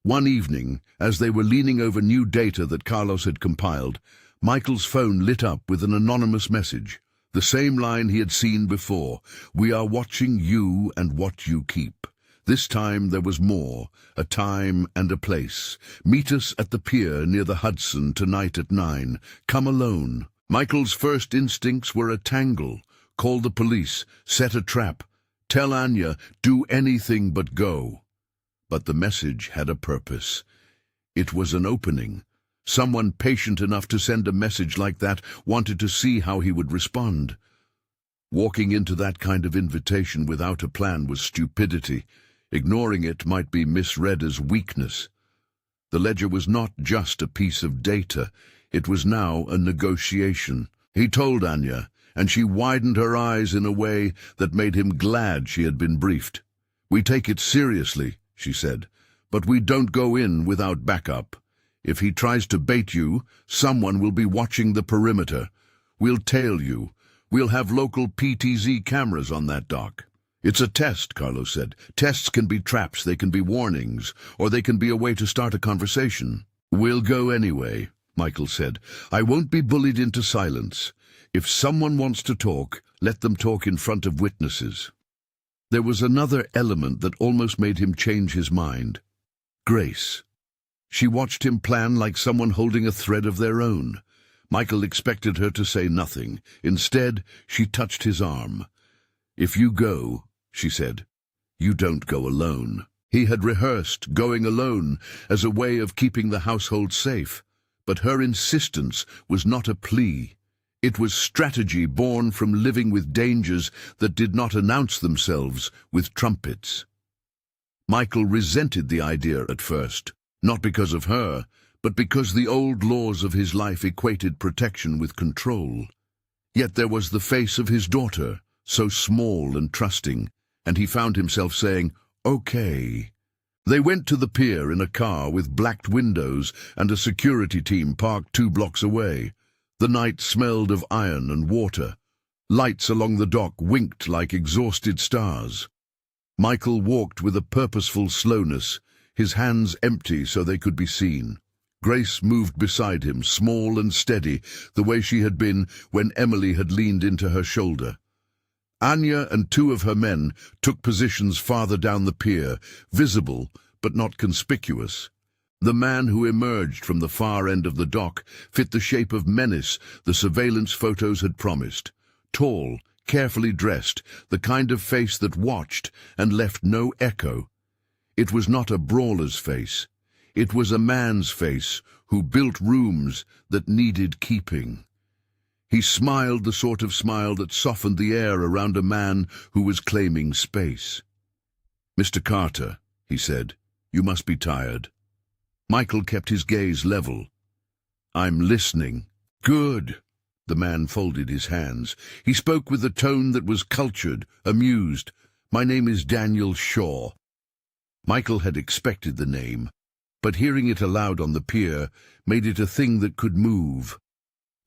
One evening, as they were leaning over new data that Carlos had compiled, Michael's phone lit up with an anonymous message. The same line he had seen before: "We are watching you and what you keep." This time there was more, a time and a place. "Meet us at the pier near the Hudson tonight at 9. Come alone." Michael's first instincts were a tangle. Call the police, set a trap, tell Anya, do anything but go. But the message had a purpose. It was an opening. Someone patient enough to send a message like that wanted to see how he would respond. Walking into that kind of invitation without a plan was stupidity. Ignoring it might be misread as weakness. The ledger was not just a piece of data. It was now a negotiation. He told Anya, and she widened her eyes in a way that made him glad she had been briefed. "We take it seriously," she said, "but we don't go in without backup. If he tries to bait you, someone will be watching the perimeter. We'll tail you. We'll have local PTZ cameras on that dock." "It's a test," Carlos said. "Tests can be traps, they can be warnings, or they can be a way to start a conversation." "We'll go anyway," Michael said. "I won't be bullied into silence. If someone wants to talk, let them talk in front of witnesses." There was another element that almost made him change his mind. Grace. She watched him plan like someone holding a thread of their own. Michael expected her to say nothing. Instead, she touched his arm. "If you go," she said, "you don't go alone." He had rehearsed going alone as a way of keeping the household safe, but her insistence was not a plea. It was strategy born from living with dangers that did not announce themselves with trumpets. Michael resented the idea at first, not because of her, but because the old laws of his life equated protection with control. Yet there was the face of his daughter, so small and trusting, and he found himself saying, "Okay." They went to the pier in a car with blacked windows and a security team parked 2 blocks away. The night smelled of iron and water. Lights along the dock winked like exhausted stars. Michael walked with a purposeful slowness, his hands empty so they could be seen. Grace moved beside him, small and steady, the way she had been when Emily had leaned into her shoulder. Anya and 2 of her men took positions farther down the pier, visible but not conspicuous. The man who emerged from the far end of the dock fit the shape of menace the surveillance photos had promised. Tall, carefully dressed, the kind of face that watched and left no echo. It was not a brawler's face. It was a man's face who built rooms that needed keeping. He smiled the sort of smile that softened the air around a man who was claiming space. "Mr. Carter," he said, "you must be tired." Michael kept his gaze level. "I'm listening." "Good." The man folded his hands. He spoke with a tone that was cultured, amused. "My name is Daniel Shaw." Michael had expected the name, but hearing it aloud on the pier made it a thing that could move.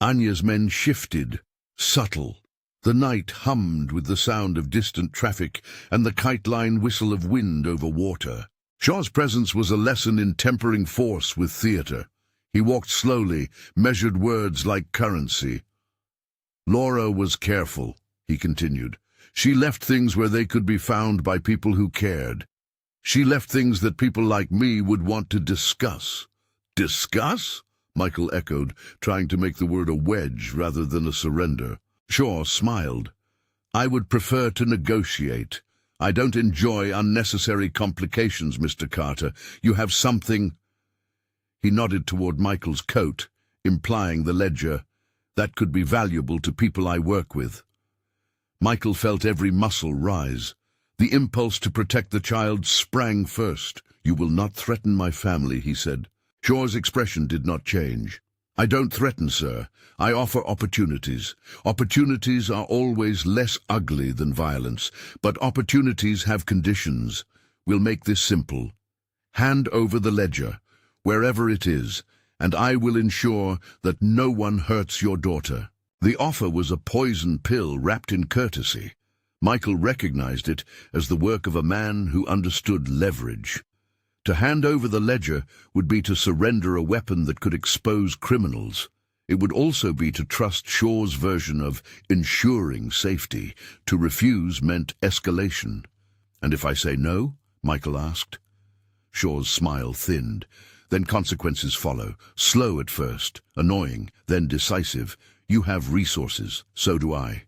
Anya's men shifted, subtle. The night hummed with the sound of distant traffic and the kite-line whistle of wind over water. Shaw's presence was a lesson in tempering force with theatre. He walked slowly, measured words like currency. "Laura was careful," he continued. "She left things where they could be found by people who cared. She left things that people like me would want to discuss." "Discuss?" Michael echoed, trying to make the word a wedge rather than a surrender. Shaw smiled. "I would prefer to negotiate. I don't enjoy unnecessary complications, Mr. Carter. You have something—" He nodded toward Michael's coat, implying the ledger. "That could be valuable to people I work with." Michael felt every muscle rise. The impulse to protect the child sprang first. "You will not threaten my family," he said. Shaw's expression did not change. "I don't threaten, sir. I offer opportunities. Opportunities are always less ugly than violence, but opportunities have conditions. We'll make this simple. Hand over the ledger, wherever it is, and I will ensure that no one hurts your daughter." The offer was a poison pill wrapped in courtesy. Michael recognized it as the work of a man who understood leverage. To hand over the ledger would be to surrender a weapon that could expose criminals. It would also be to trust Shaw's version of ensuring safety. To refuse meant escalation. "And if I say no?" Michael asked. Shaw's smile thinned. "Then consequences follow. Slow at first, annoying, then decisive. You have resources, so do I."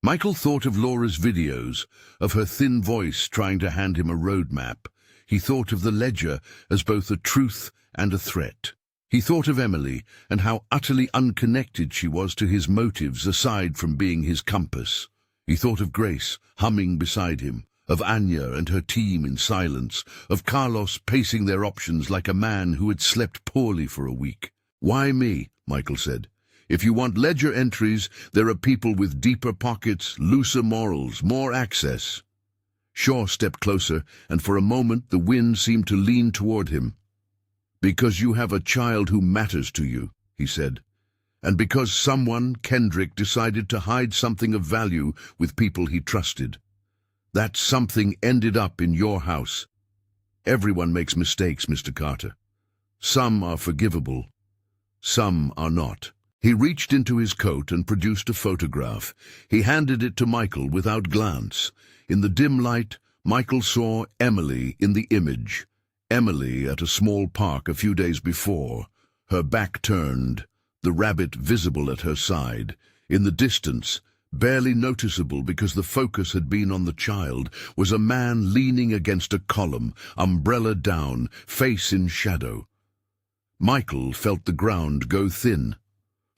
Michael thought of Laura's videos, of her thin voice trying to hand him a roadmap. He thought of the ledger as both a truth and a threat. He thought of Emily and how utterly unconnected she was to his motives aside from being his compass. He thought of Grace humming beside him, of Anya and her team in silence, of Carlos pacing their options like a man who had slept poorly for a week. "Why me?" Michael said. "If you want ledger entries, there are people with deeper pockets, looser morals, more access." Shaw stepped closer, and for a moment the wind seemed to lean toward him. "Because you have a child who matters to you," he said. "And because someone, Kendrick, decided to hide something of value with people he trusted. That something ended up in your house. Everyone makes mistakes, Mr. Carter. Some are forgivable. Some are not." He reached into his coat and produced a photograph. He handed it to Michael without glance. In the dim light, Michael saw Emily in the image. Emily at a small park a few days before, her back turned, the rabbit visible at her side. In the distance, barely noticeable because the focus had been on the child, was a man leaning against a column, umbrella down, face in shadow. Michael felt the ground go thin.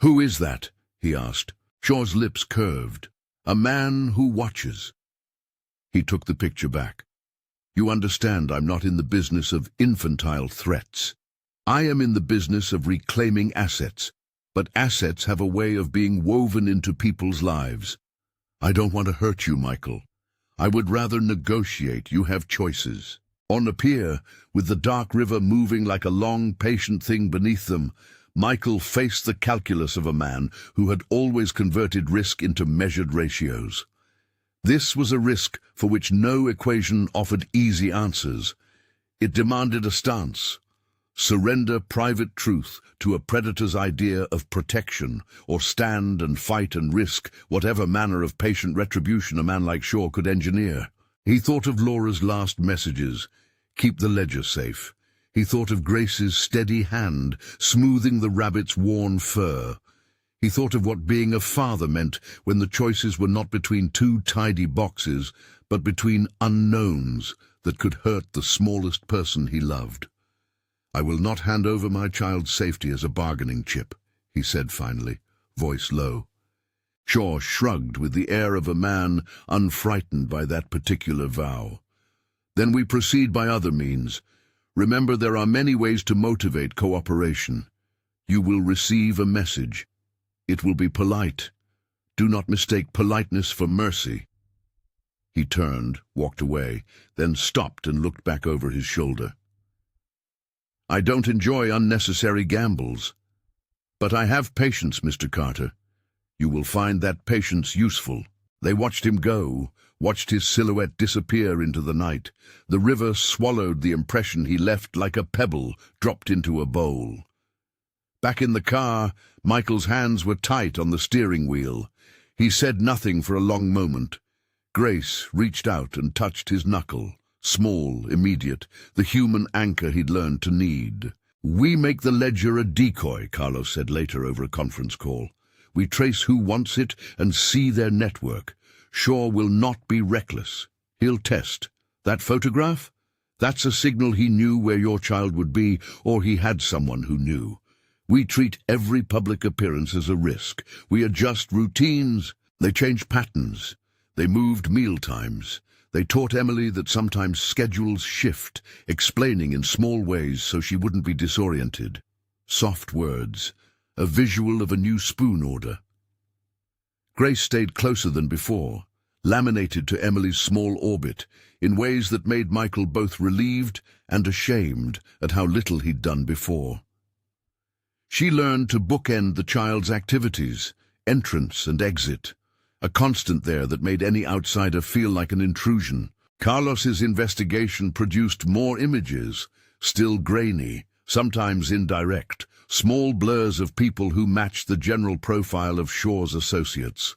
"Who is that?" he asked. Shaw's lips curved. "A man who watches." He took the picture back. "You understand, I'm not in the business of infantile threats. I am in the business of reclaiming assets, but assets have a way of being woven into people's lives. I don't want to hurt you, Michael. I would rather negotiate. You have choices." On the pier, with the dark river moving like a long, patient thing beneath them, Michael faced the calculus of a man who had always converted risk into measured ratios. This was a risk for which no equation offered easy answers. It demanded a stance. Surrender private truth to a predator's idea of protection, or stand and fight and risk whatever manner of patient retribution a man like Shaw could engineer. He thought of Laura's last messages, "Keep the ledger safe." He thought of Grace's steady hand, smoothing the rabbit's worn fur. He thought of what being a father meant when the choices were not between two tidy boxes, but between unknowns that could hurt the smallest person he loved. "I will not hand over my child's safety as a bargaining chip," he said finally, voice low. Shaw shrugged with the air of a man unfrightened by that particular vow. "Then we proceed by other means. Remember, there are many ways to motivate cooperation. You will receive a message. It will be polite. Do not mistake politeness for mercy." He turned, walked away, then stopped and looked back over his shoulder. "I don't enjoy unnecessary gambles. But I have patience, Mr. Carter. You will find that patience useful." They watched him go, watched his silhouette disappear into the night. The river swallowed the impression he left like a pebble dropped into a bowl. Back in the car, Michael's hands were tight on the steering wheel. He said nothing for a long moment. Grace reached out and touched his knuckle, small, immediate, the human anchor he'd learned to need. "We make the ledger a decoy," Carlos said later over a conference call. "We trace who wants it and see their network. Shaw will not be reckless. He'll test. That photograph? That's a signal he knew where your child would be, or he had someone who knew. We treat every public appearance as a risk. We adjust routines. They changed patterns. They moved meal times. They taught Emily that sometimes schedules shift, explaining in small ways so she wouldn't be disoriented. Soft words, a visual of a new spoon order. Grace stayed closer than before, laminated to Emily's small orbit, in ways that made Michael both relieved and ashamed at how little he'd done before. She learned to bookend the child's activities, entrance and exit, a constant there that made any outsider feel like an intrusion. Carlos's investigation produced more images, still grainy, sometimes indirect, small blurs of people who matched the general profile of Shaw's associates.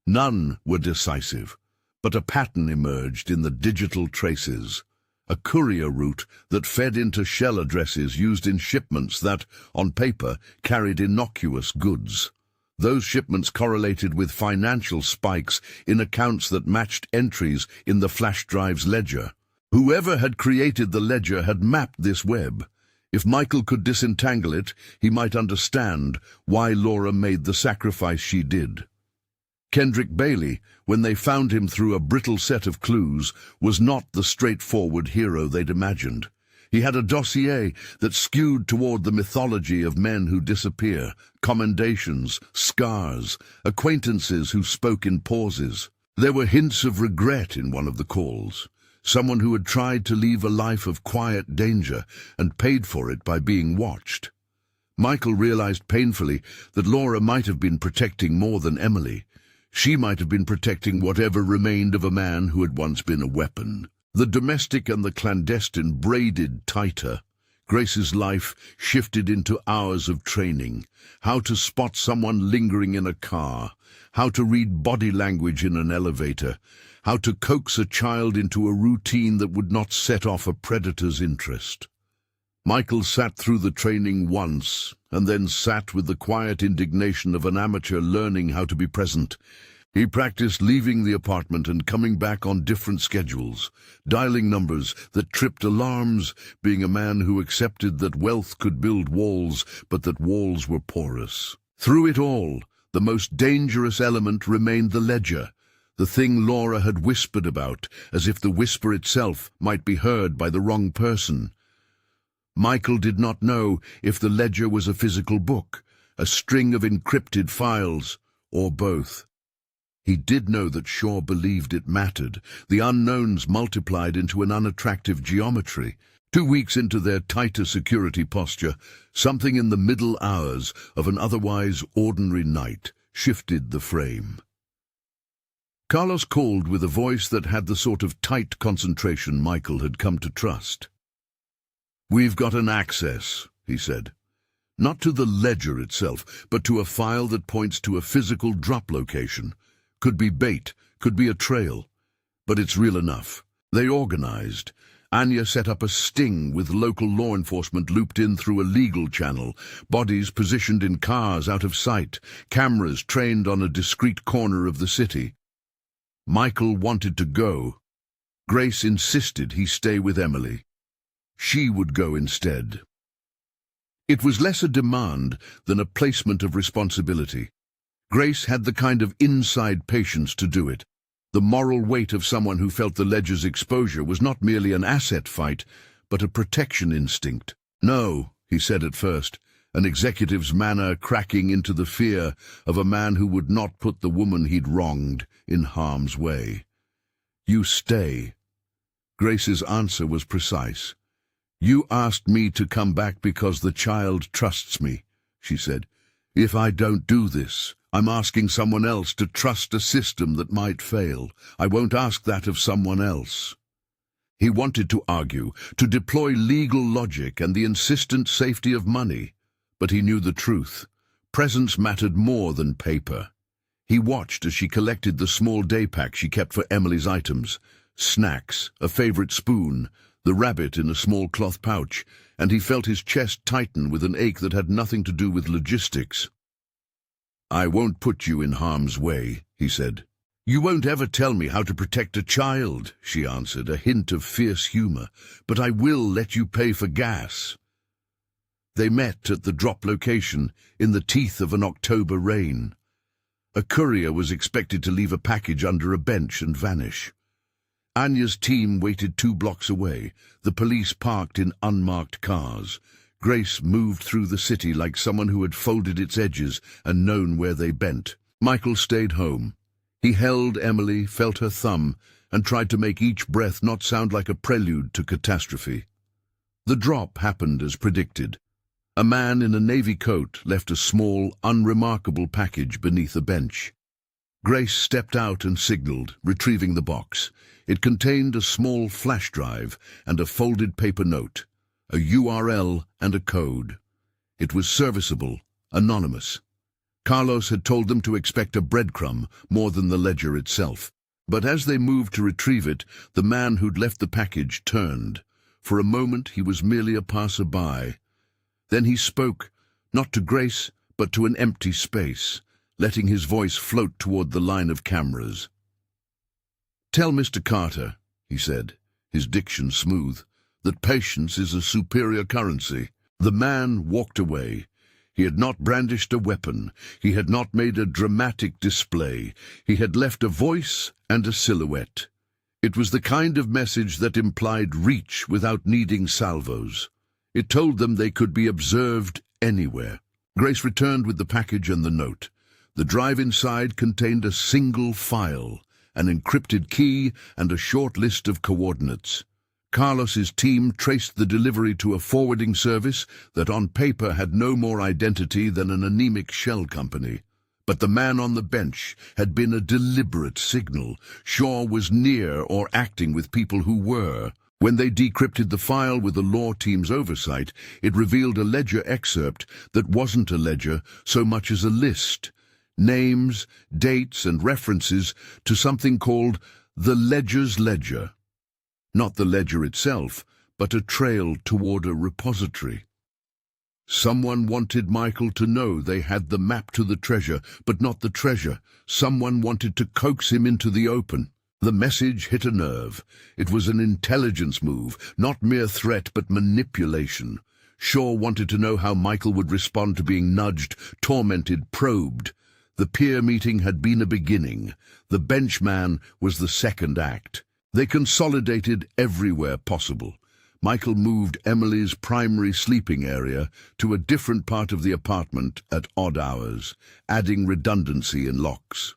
None were decisive, but a pattern emerged in the digital traces, a courier route that fed into shell addresses used in shipments that, on paper, carried innocuous goods. Those shipments correlated with financial spikes in accounts that matched entries in the flash drive's ledger. Whoever had created the ledger had mapped this web. If Michael could disentangle it, he might understand why Laura made the sacrifice she did. Kendrick Bailey, when they found him through a brittle set of clues, was not the straightforward hero they'd imagined. He had a dossier that skewed toward the mythology of men who disappear, commendations, scars, acquaintances who spoke in pauses. There were hints of regret in one of the calls. Someone who had tried to leave a life of quiet danger and paid for it by being watched. Michael realized painfully that Laura might have been protecting more than Emily. She might have been protecting whatever remained of a man who had once been a weapon. The domestic and the clandestine braided tighter. Grace's life shifted into hours of training. How to spot someone lingering in a car. How to read body language in an elevator. How to coax a child into a routine that would not set off a predator's interest. Michael sat through the training once, and then sat with the quiet indignation of an amateur learning how to be present. He practiced leaving the apartment and coming back on different schedules, dialing numbers that tripped alarms, being a man who accepted that wealth could build walls, but that walls were porous. Through it all, the most dangerous element remained the ledger, the thing Laura had whispered about, as if the whisper itself might be heard by the wrong person. Michael did not know if the ledger was a physical book, a string of encrypted files, or both. He did know that Shaw believed it mattered. The unknowns multiplied into an unattractive geometry. 2 weeks into their tighter security posture, something in the middle hours of an otherwise ordinary night shifted the frame. Carlos called with a voice that had the sort of tight concentration Michael had come to trust. "We've got an access," he said. "Not to the ledger itself, but to a file that points to a physical drop location. Could be bait, could be a trail. But it's real enough." They organized. Anya set up a sting with local law enforcement looped in through a legal channel, bodies positioned in cars out of sight, cameras trained on a discreet corner of the city. Michael wanted to go. Grace insisted he stay with Emily. She would go instead. It was less a demand than a placement of responsibility. Grace had the kind of inside patience to do it. The moral weight of someone who felt the ledger's exposure was not merely an asset fight, but a protection instinct. "No," he said at first, an executive's manner cracking into the fear of a man who would not put the woman he'd wronged in harm's way. "You stay." Grace's answer was precise. "You asked me to come back because the child trusts me," she said. "If I don't do this, I'm asking someone else to trust a system that might fail. I won't ask that of someone else." He wanted to argue, to deploy legal logic and the insistent safety of money, but he knew the truth. Presence mattered more than paper. He watched as she collected the small day pack she kept for Emily's items, snacks, a favorite spoon, the rabbit in a small cloth pouch, and he felt his chest tighten with an ache that had nothing to do with logistics. "I won't put you in harm's way," he said. "You won't ever tell me how to protect a child," she answered, a hint of fierce humor, "but I will let you pay for gas." They met at the drop location in the teeth of an October rain. A courier was expected to leave a package under a bench and vanish. Anya's team waited 2 blocks away, the police parked in unmarked cars. Grace moved through the city like someone who had folded its edges and known where they bent. Michael stayed home. He held Emily, felt her thumb, and tried to make each breath not sound like a prelude to catastrophe. The drop happened as predicted. A man in a navy coat left a small, unremarkable package beneath a bench. Grace stepped out and signaled, retrieving the box. It contained a small flash drive and a folded paper note, a URL and a code. It was serviceable, anonymous. Carlos had told them to expect a breadcrumb more than the ledger itself. But as they moved to retrieve it, the man who'd left the package turned. For a moment he was merely a passer-by. Then he spoke, not to Grace, but to an empty space, letting his voice float toward the line of cameras. "Tell Mr. Carter," he said, his diction smooth, "that patience is a superior currency." The man walked away. He had not brandished a weapon. He had not made a dramatic display. He had left a voice and a silhouette. It was the kind of message that implied reach without needing salvos. It told them they could be observed anywhere. Grace returned with the package and the note. The drive inside contained a single file, an encrypted key, and a short list of coordinates. Carlos's team traced the delivery to a forwarding service that on paper had no more identity than an anemic shell company. But the man on the bench had been a deliberate signal. Shaw was near or acting with people who were. When they decrypted the file with the law team's oversight, it revealed a ledger excerpt that wasn't a ledger so much as a list. Names, dates, and references to something called the ledger's ledger. Not the ledger itself, but a trail toward a repository. Someone wanted Michael to know they had the map to the treasure, but not the treasure. Someone wanted to coax him into the open. The message hit a nerve. It was an intelligence move, not mere threat but manipulation. Shaw wanted to know how Michael would respond to being nudged, tormented, probed. The peer meeting had been a beginning. The benchman was the second act. They consolidated everywhere possible. Michael moved Emily's primary sleeping area to a different part of the apartment at odd hours, adding redundancy in locks.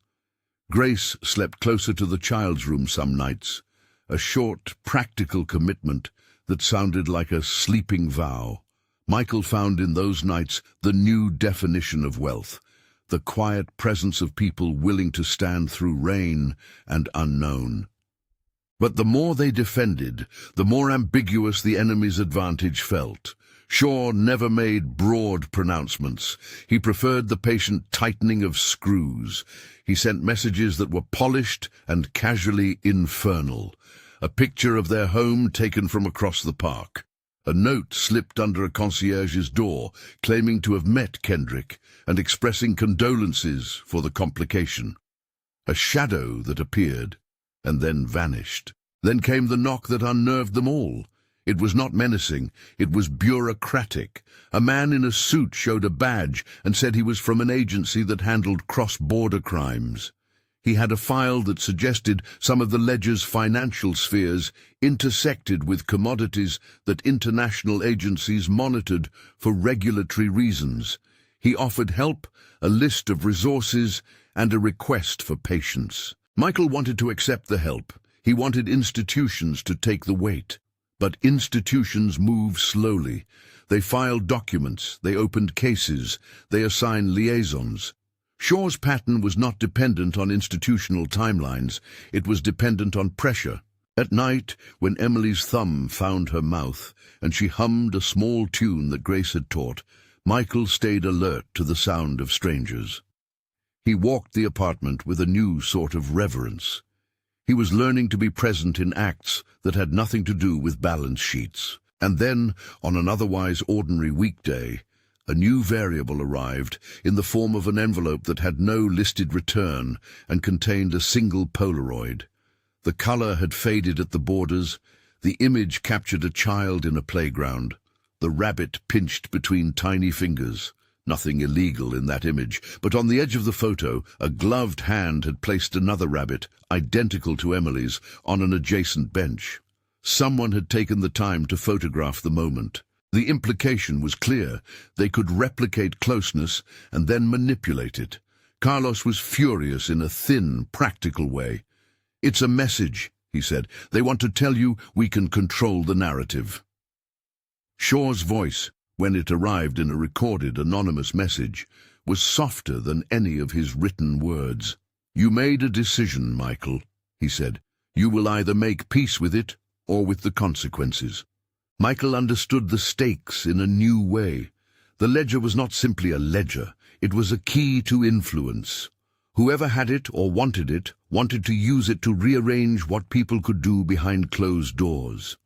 Grace slept closer to the child's room some nights, a short, practical commitment that sounded like a sleeping vow. Michael found in those nights the new definition of wealth, the quiet presence of people willing to stand through rain and unknown. But the more they defended, the more ambiguous the enemy's advantage felt. Shaw never made broad pronouncements. He preferred the patient tightening of screws. He sent messages that were polished and casually infernal. A picture of their home taken from across the park. A note slipped under a concierge's door, claiming to have met Kendrick and expressing condolences for the complication. A shadow that appeared and then vanished. Then came the knock that unnerved them all. It was not menacing, it was bureaucratic. A man in a suit showed a badge and said he was from an agency that handled cross-border crimes. He had a file that suggested some of the ledger's financial spheres intersected with commodities that international agencies monitored for regulatory reasons. He offered help, a list of resources, and a request for patience. Michael wanted to accept the help. He wanted institutions to take the weight. But institutions move slowly. They filed documents, they opened cases, they assigned liaisons. Shaw's pattern was not dependent on institutional timelines, it was dependent on pressure. At night, when Emily's thumb found her mouth, and she hummed a small tune that Grace had taught, Michael stayed alert to the sound of strangers. He walked the apartment with a new sort of reverence. He was learning to be present in acts that had nothing to do with balance sheets. And then, on an otherwise ordinary weekday, a new variable arrived in the form of an envelope that had no listed return and contained a single Polaroid. The color had faded at the borders. The image captured a child in a playground, the rabbit pinched between tiny fingers. Nothing illegal in that image, but on the edge of the photo, a gloved hand had placed another rabbit, identical to Emily's, on an adjacent bench. Someone had taken the time to photograph the moment. The implication was clear. They could replicate closeness and then manipulate it. Carlos was furious in a thin, practical way. "It's a message," he said. "They want to tell you we can control the narrative." Shaw's voice, when it arrived in a recorded anonymous message, was softer than any of his written words. "You made a decision, Michael," he said. "You will either make peace with it or with the consequences." Michael understood the stakes in a new way. The ledger was not simply a ledger, it was a key to influence. Whoever had it or wanted to use it to rearrange what people could do behind closed doors.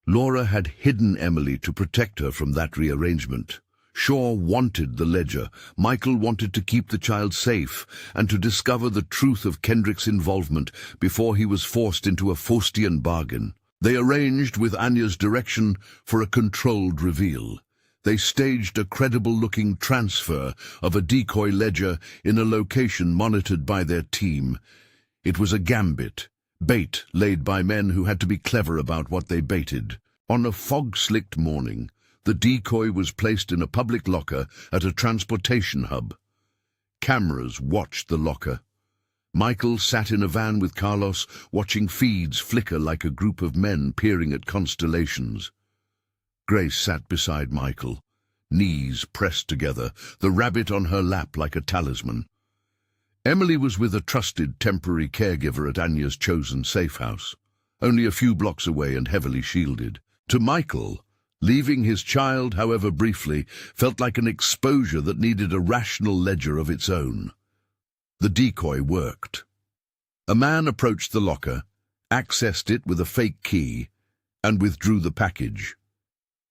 Laura had hidden Emily to protect her from that rearrangement. Shaw wanted the ledger. Michael wanted to keep the child safe and to discover the truth of Kendrick's involvement before he was forced into a Faustian bargain. They arranged, with Anya's direction, for a controlled reveal. They staged a credible-looking transfer of a decoy ledger in a location monitored by their team. It was a gambit. Bait laid by men who had to be clever about what they baited. On a fog-slicked morning, the decoy was placed in a public locker at a transportation hub. Cameras watched the locker. Michael sat in a van with Carlos, watching feeds flicker like a group of men peering at constellations. Grace sat beside Michael, knees pressed together, the rabbit on her lap like a talisman. Emily was with a trusted temporary caregiver at Anya's chosen safe house, only a few blocks away and heavily shielded. To Michael, leaving his child, however briefly, felt like an exposure that needed a rational ledger of its own. The decoy worked. A man approached the locker, accessed it with a fake key, and withdrew the package.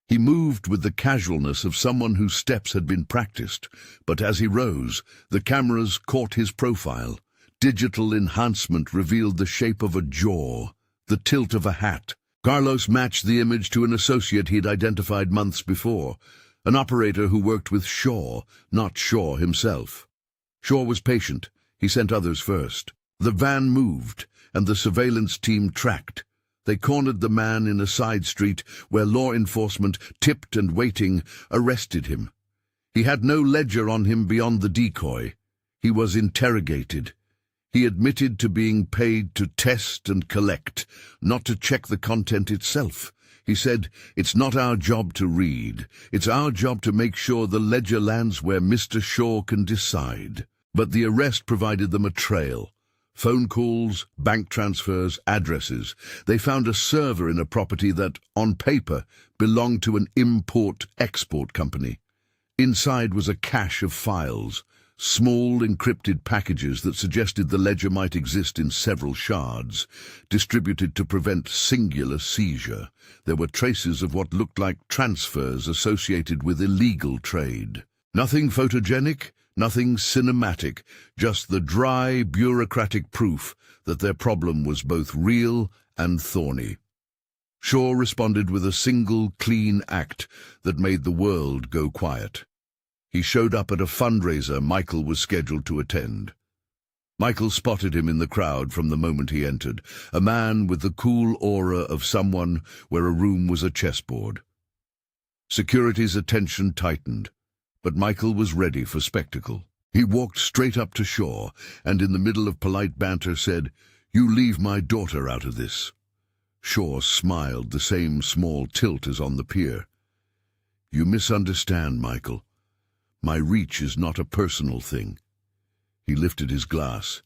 He moved with the casualness of someone whose steps had been practiced, but as he rose, the cameras caught his profile. Digital enhancement revealed the shape of a jaw, the tilt of a hat. Carlos matched the image to an associate he'd identified months before, an operator who worked with Shaw, not Shaw himself. Shaw was patient. He sent others first. The van moved, and the surveillance team tracked. They cornered the man in a side street where law enforcement, tipped and waiting, arrested him. He had no ledger on him beyond the decoy. He was interrogated. He admitted to being paid to test and collect, not to check the content itself. He said, "It's not our job to read. It's our job to make sure the ledger lands where Mr. Shaw can decide." But the arrest provided them a trail. Phone calls, bank transfers, addresses. They found a server in a property that, on paper, belonged to an import-export company. Inside was a cache of files, small encrypted packages that suggested the ledger might exist in several shards, distributed to prevent singular seizure. There were traces of what looked like transfers associated with illegal trade. Nothing photogenic, nothing cinematic, just the dry, bureaucratic proof that their problem was both real and thorny. Shaw responded with a single, clean act that made the world go quiet. He showed up at a fundraiser Michael was scheduled to attend. Michael spotted him in the crowd from the moment he entered, a man with the cool aura of someone where a room was a chessboard. Security's attention tightened, but Michael was ready for spectacle. He walked straight up to Shaw and in the middle of polite banter said, "You leave my daughter out of this." Shaw smiled, the same small tilt as on the pier. "You misunderstand, Michael. My reach is not a personal thing." He lifted his glass.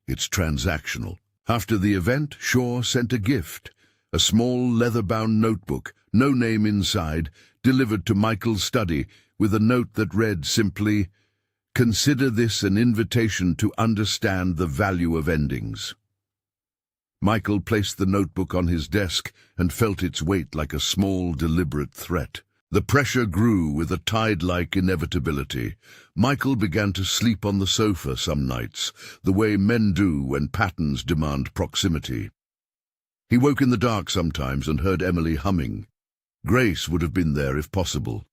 "It's transactional." After the event, Shaw sent a gift, a small leather-bound notebook, no name inside, delivered to Michael's study with a note that read simply, "Consider this an invitation to understand the value of endings." Michael placed the notebook on his desk and felt its weight like a small, deliberate threat. The pressure grew with a tide-like inevitability. Michael began to sleep on the sofa some nights, the way men do when patterns demand proximity. He woke in the dark sometimes and heard Emily humming. Grace would have been there if possible.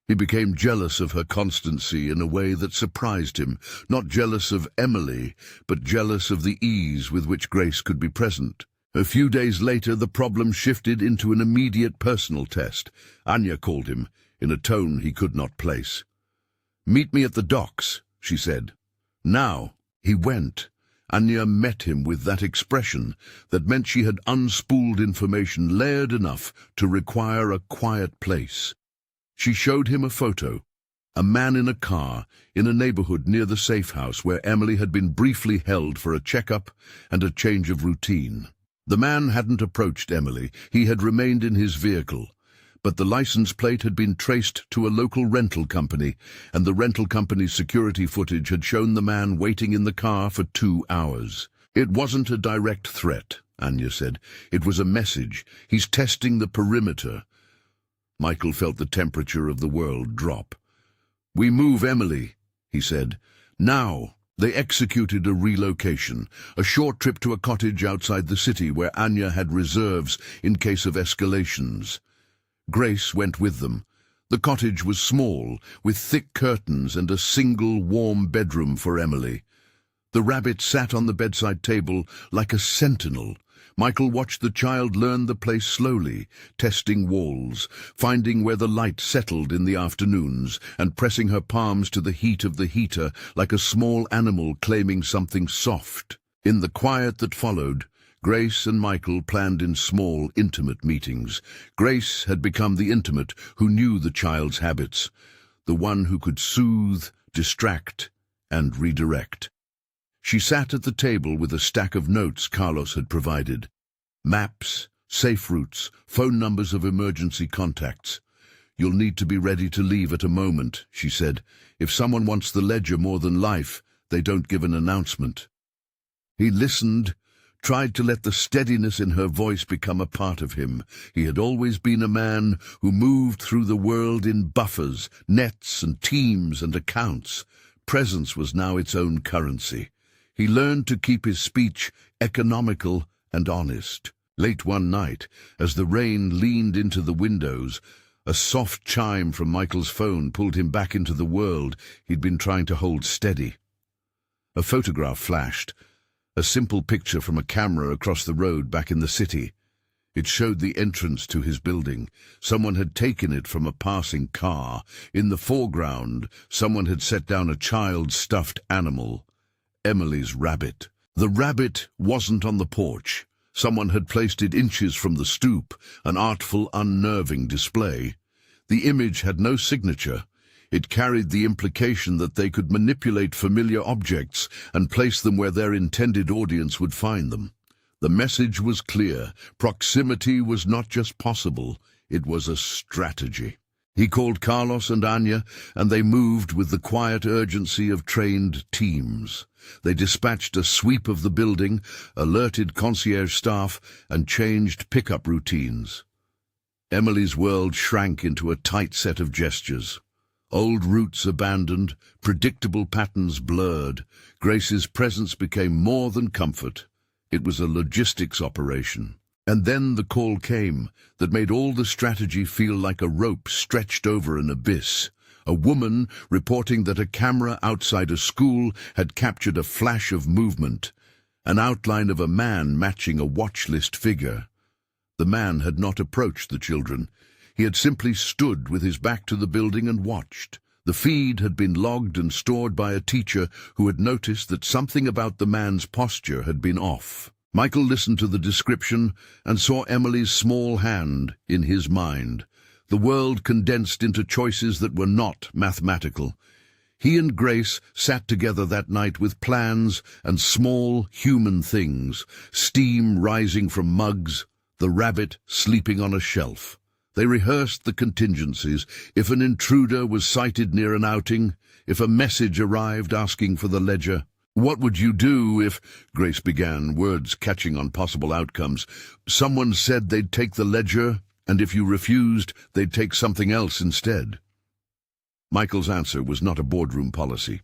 He became jealous of her constancy in a way that surprised him, not jealous of Emily, but jealous of the ease with which Grace could be present. A few days later, the problem shifted into an immediate personal test. Anya called him, in a tone he could not place. "Meet me at the docks," she said. Now, he went. Anya met him with that expression that meant she had unspooled information layered enough to require a quiet place. She showed him a photo, a man in a car, in a neighborhood near the safe house where Emily had been briefly held for a checkup and a change of routine. The man hadn't approached Emily. He had remained in his vehicle, but the license plate had been traced to a local rental company, and the rental company's security footage had shown the man waiting in the car for 2 hours. "It wasn't a direct threat," Anya said. "It was a message. He's testing the perimeter." Michael felt the temperature of the world drop. "We move Emily," he said. "Now." They executed a relocation, a short trip to a cottage outside the city where Anya had reserves in case of escalations. Grace went with them. The cottage was small, with thick curtains and a single warm bedroom for Emily. The rabbit sat on the bedside table like a sentinel. Michael watched the child learn the place slowly, testing walls, finding where the light settled in the afternoons, and pressing her palms to the heat of the heater like a small animal claiming something soft. In the quiet that followed, Grace and Michael planned in small, intimate meetings. Grace had become the intimate who knew the child's habits, the one who could soothe, distract, and redirect. She sat at the table with a stack of notes Carlos had provided. Maps, safe routes, phone numbers of emergency contacts. "You'll need to be ready to leave at a moment," she said. "If someone wants the ledger more than life, they don't give an announcement." He listened, tried to let the steadiness in her voice become a part of him. He had always been a man who moved through the world in buffers, nets and teams and accounts. Presence was now its own currency. He learned to keep his speech economical and honest. Late one night, as the rain leaned into the windows, a soft chime from Michael's phone pulled him back into the world he'd been trying to hold steady. A photograph flashed, a simple picture from a camera across the road back in the city. It showed the entrance to his building. Someone had taken it from a passing car. In the foreground, someone had set down a child's stuffed animal, Emily's rabbit. The rabbit wasn't on the porch. Someone had placed it inches from the stoop, an artful, unnerving display. The image had no signature. It carried the implication that they could manipulate familiar objects and place them where their intended audience would find them. The message was clear. Proximity was not just possible, it was a strategy. He called Carlos and Anya, and they moved with the quiet urgency of trained teams. They dispatched a sweep of the building, alerted concierge staff, and changed pickup routines. Emily's world shrank into a tight set of gestures. Old routes abandoned, predictable patterns blurred. Grace's presence became more than comfort. It was a logistics operation. And then the call came that made all the strategy feel like a rope stretched over an abyss. A woman reporting that a camera outside a school had captured a flash of movement, an outline of a man matching a watch list figure. The man had not approached the children. He had simply stood with his back to the building and watched. The feed had been logged and stored by a teacher who had noticed that something about the man's posture had been off. Michael listened to the description and saw Emily's small hand in his mind. The world condensed into choices that were not mathematical. He and Grace sat together that night with plans and small human things, steam rising from mugs, the rabbit sleeping on a shelf. They rehearsed the contingencies. If an intruder was sighted near an outing, if a message arrived asking for the ledger. "What would you do if," Grace began, words catching on possible outcomes. "Someone said they'd take the ledger, and if you refused, they'd take something else instead." Michael's answer was not a boardroom policy.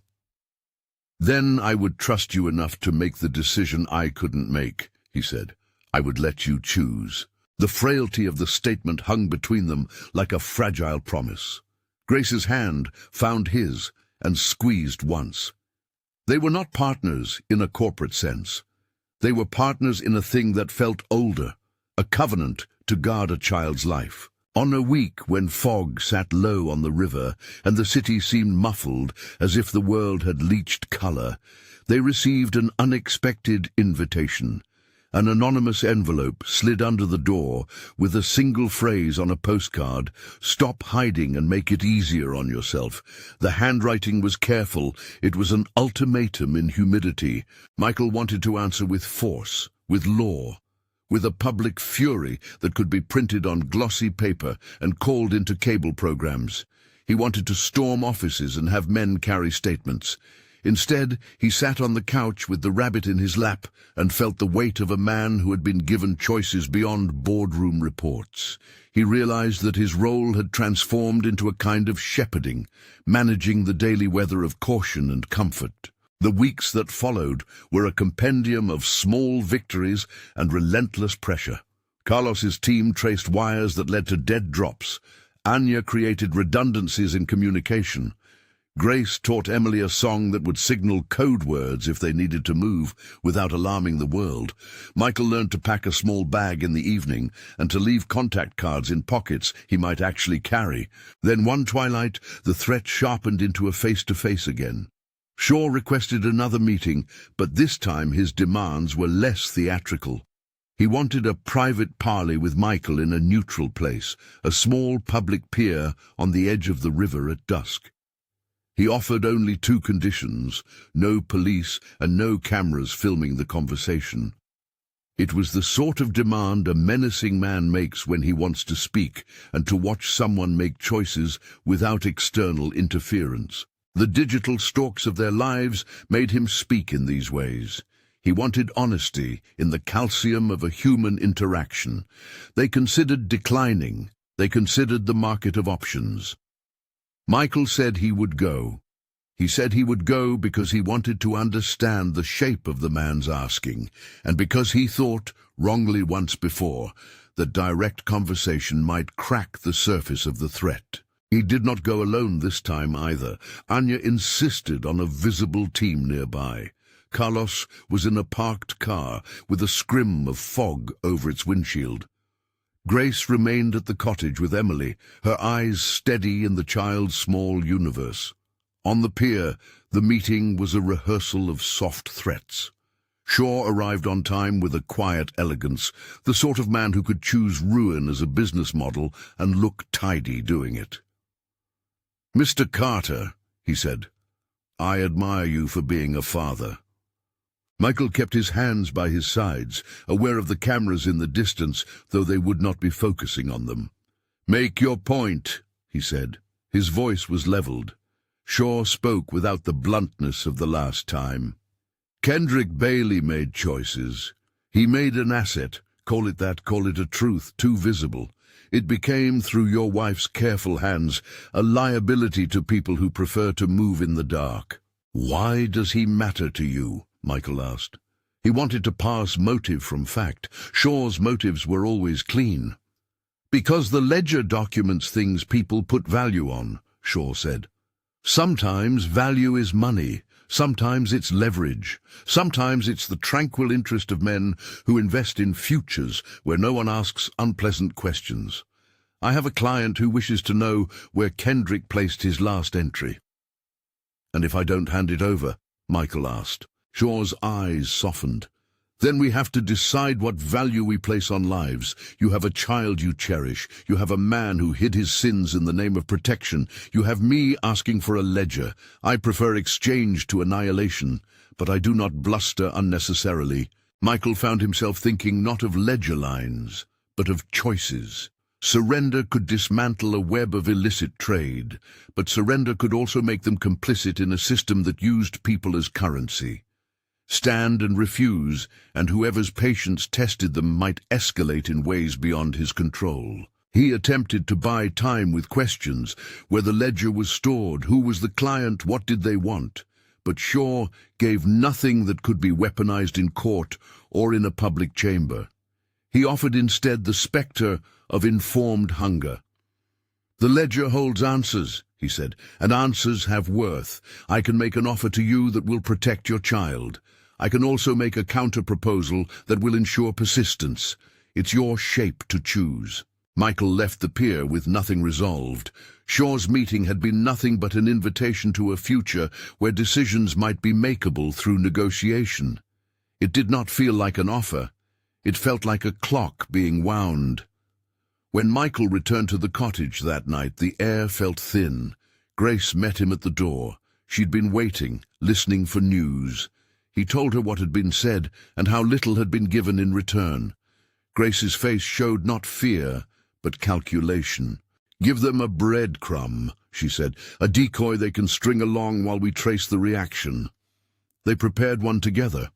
"Then I would trust you enough to make the decision I couldn't make," he said. "I would let you choose." The frailty of the statement hung between them like a fragile promise. Grace's hand found his and squeezed once. They were not partners in a corporate sense. They were partners in a thing that felt older, a covenant to guard a child's life. On a week when fog sat low on the river and the city seemed muffled as if the world had leached color, they received an unexpected invitation. An anonymous envelope slid under the door with a single phrase on a postcard, "Stop hiding and make it easier on yourself." The handwriting was careful. It was an ultimatum in humidity. Michael wanted to answer with force, with law, with a public fury that could be printed on glossy paper and called into cable programs. He wanted to storm offices and have men carry statements. Instead, he sat on the couch with the rabbit in his lap and felt the weight of a man who had been given choices beyond boardroom reports. He realized that his role had transformed into a kind of shepherding, managing the daily weather of caution and comfort. The weeks that followed were a compendium of small victories and relentless pressure. Carlos's team traced wires that led to dead drops. Anya created redundancies in communication. Grace taught Emily a song that would signal code words if they needed to move without alarming the world. Michael learned to pack a small bag in the evening and to leave contact cards in pockets he might actually carry. Then one twilight, the threat sharpened into a face-to-face again. Shaw requested another meeting, but this time his demands were less theatrical. He wanted a private parley with Michael in a neutral place, a small public pier on the edge of the river at dusk. He offered only two conditions: no police and no cameras filming the conversation. It was the sort of demand a menacing man makes when he wants to speak and to watch someone make choices without external interference. The digital stalks of their lives made him speak in these ways. He wanted honesty in the calcium of a human interaction. They considered declining. They considered the market of options. Michael said he would go. He said he would go because he wanted to understand the shape of the man's asking, and because he thought, wrongly once before, that direct conversation might crack the surface of the threat. He did not go alone this time either. Anya insisted on a visible team nearby. Carlos was in a parked car with a scrim of fog over its windshield. Grace remained at the cottage with Emily, her eyes steady in the child's small universe. On the pier, the meeting was a rehearsal of soft threats. Shaw arrived on time with a quiet elegance, the sort of man who could choose ruin as a business model and look tidy doing it. "Mr. Carter," he said, "I admire you for being a father." Michael kept his hands by his sides, aware of the cameras in the distance, though they would not be focusing on them. "Make your point," he said. His voice was leveled. Shaw spoke without the bluntness of the last time. "Kendrick Bailey made choices. He made an asset, call it that, call it a truth, too visible. It became, through your wife's careful hands, a liability to people who prefer to move in the dark." "Why does he matter to you?" Michael asked. He wanted to parse motive from fact. Shaw's motives were always clean. "Because the ledger documents things people put value on," Shaw said. "Sometimes value is money. Sometimes it's leverage. Sometimes it's the tranquil interest of men who invest in futures where no one asks unpleasant questions. I have a client who wishes to know where Kendrick placed his last entry." "And if I don't hand it over?" Michael asked. Shaw's eyes softened. "Then we have to decide what value we place on lives. You have a child you cherish. You have a man who hid his sins in the name of protection. You have me asking for a ledger. I prefer exchange to annihilation, but I do not bluster unnecessarily." Michael found himself thinking not of ledger lines, but of choices. Surrender could dismantle a web of illicit trade, but surrender could also make them complicit in a system that used people as currency. Stand and refuse, and whoever's patience tested them might escalate in ways beyond his control. He attempted to buy time with questions: where the ledger was stored, who was the client, what did they want? But Shaw gave nothing that could be weaponized in court or in a public chamber. He offered instead the specter of informed hunger. "The ledger holds answers," he said, "and answers have worth. I can make an offer to you that will protect your child. I can also make a counter-proposal that will ensure persistence. It's your shape to choose." Michael left the pier with nothing resolved. Shaw's meeting had been nothing but an invitation to a future where decisions might be makeable through negotiation. It did not feel like an offer. It felt like a clock being wound. When Michael returned to the cottage that night, the air felt thin. Grace met him at the door. She'd been waiting, listening for news. He told her what had been said and how little had been given in return. Grace's face showed not fear, but calculation. "Give them a breadcrumb," she said, "a decoy they can string along while we trace the reaction." They prepared one together.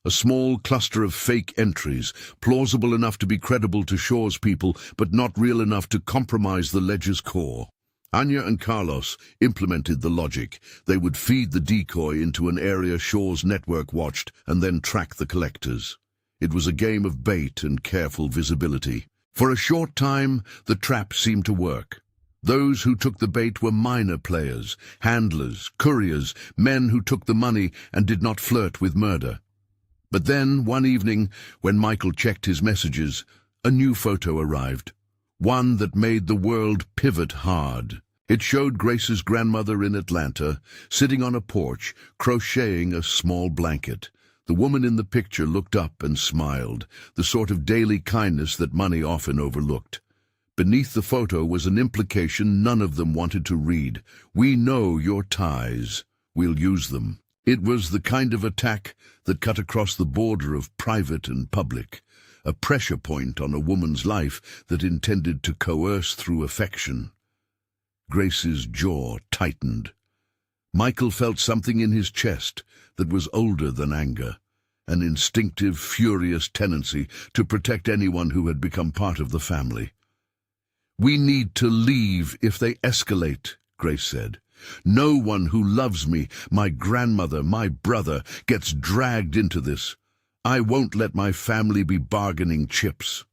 A small cluster of fake entries, plausible enough to be credible to Shaw's people, but not real enough to compromise the ledger's core. Anya and Carlos implemented the logic. They would feed the decoy into an area Shaw's network watched and then track the collectors. It was a game of bait and careful visibility. For a short time, the trap seemed to work. Those who took the bait were minor players, handlers, couriers, men who took the money and did not flirt with murder. But then, one evening, when Michael checked his messages, a new photo arrived. One that made the world pivot hard. It showed Grace's grandmother in Atlanta, sitting on a porch, crocheting a small blanket. The woman in the picture looked up and smiled, the sort of daily kindness that money often overlooked. Beneath the photo was an implication none of them wanted to read. "We know your ties. We'll use them." It was the kind of attack that cut across the border of private and public, a pressure point on a woman's life that intended to coerce through affection. Grace's jaw tightened. Michael felt something in his chest that was older than anger. an instinctive, furious tendency to protect anyone who had become part of the family. "We need to leave if they escalate," Grace said. "No one who loves me, my grandmother, my brother, gets dragged into this. I won't let my family be bargaining chips."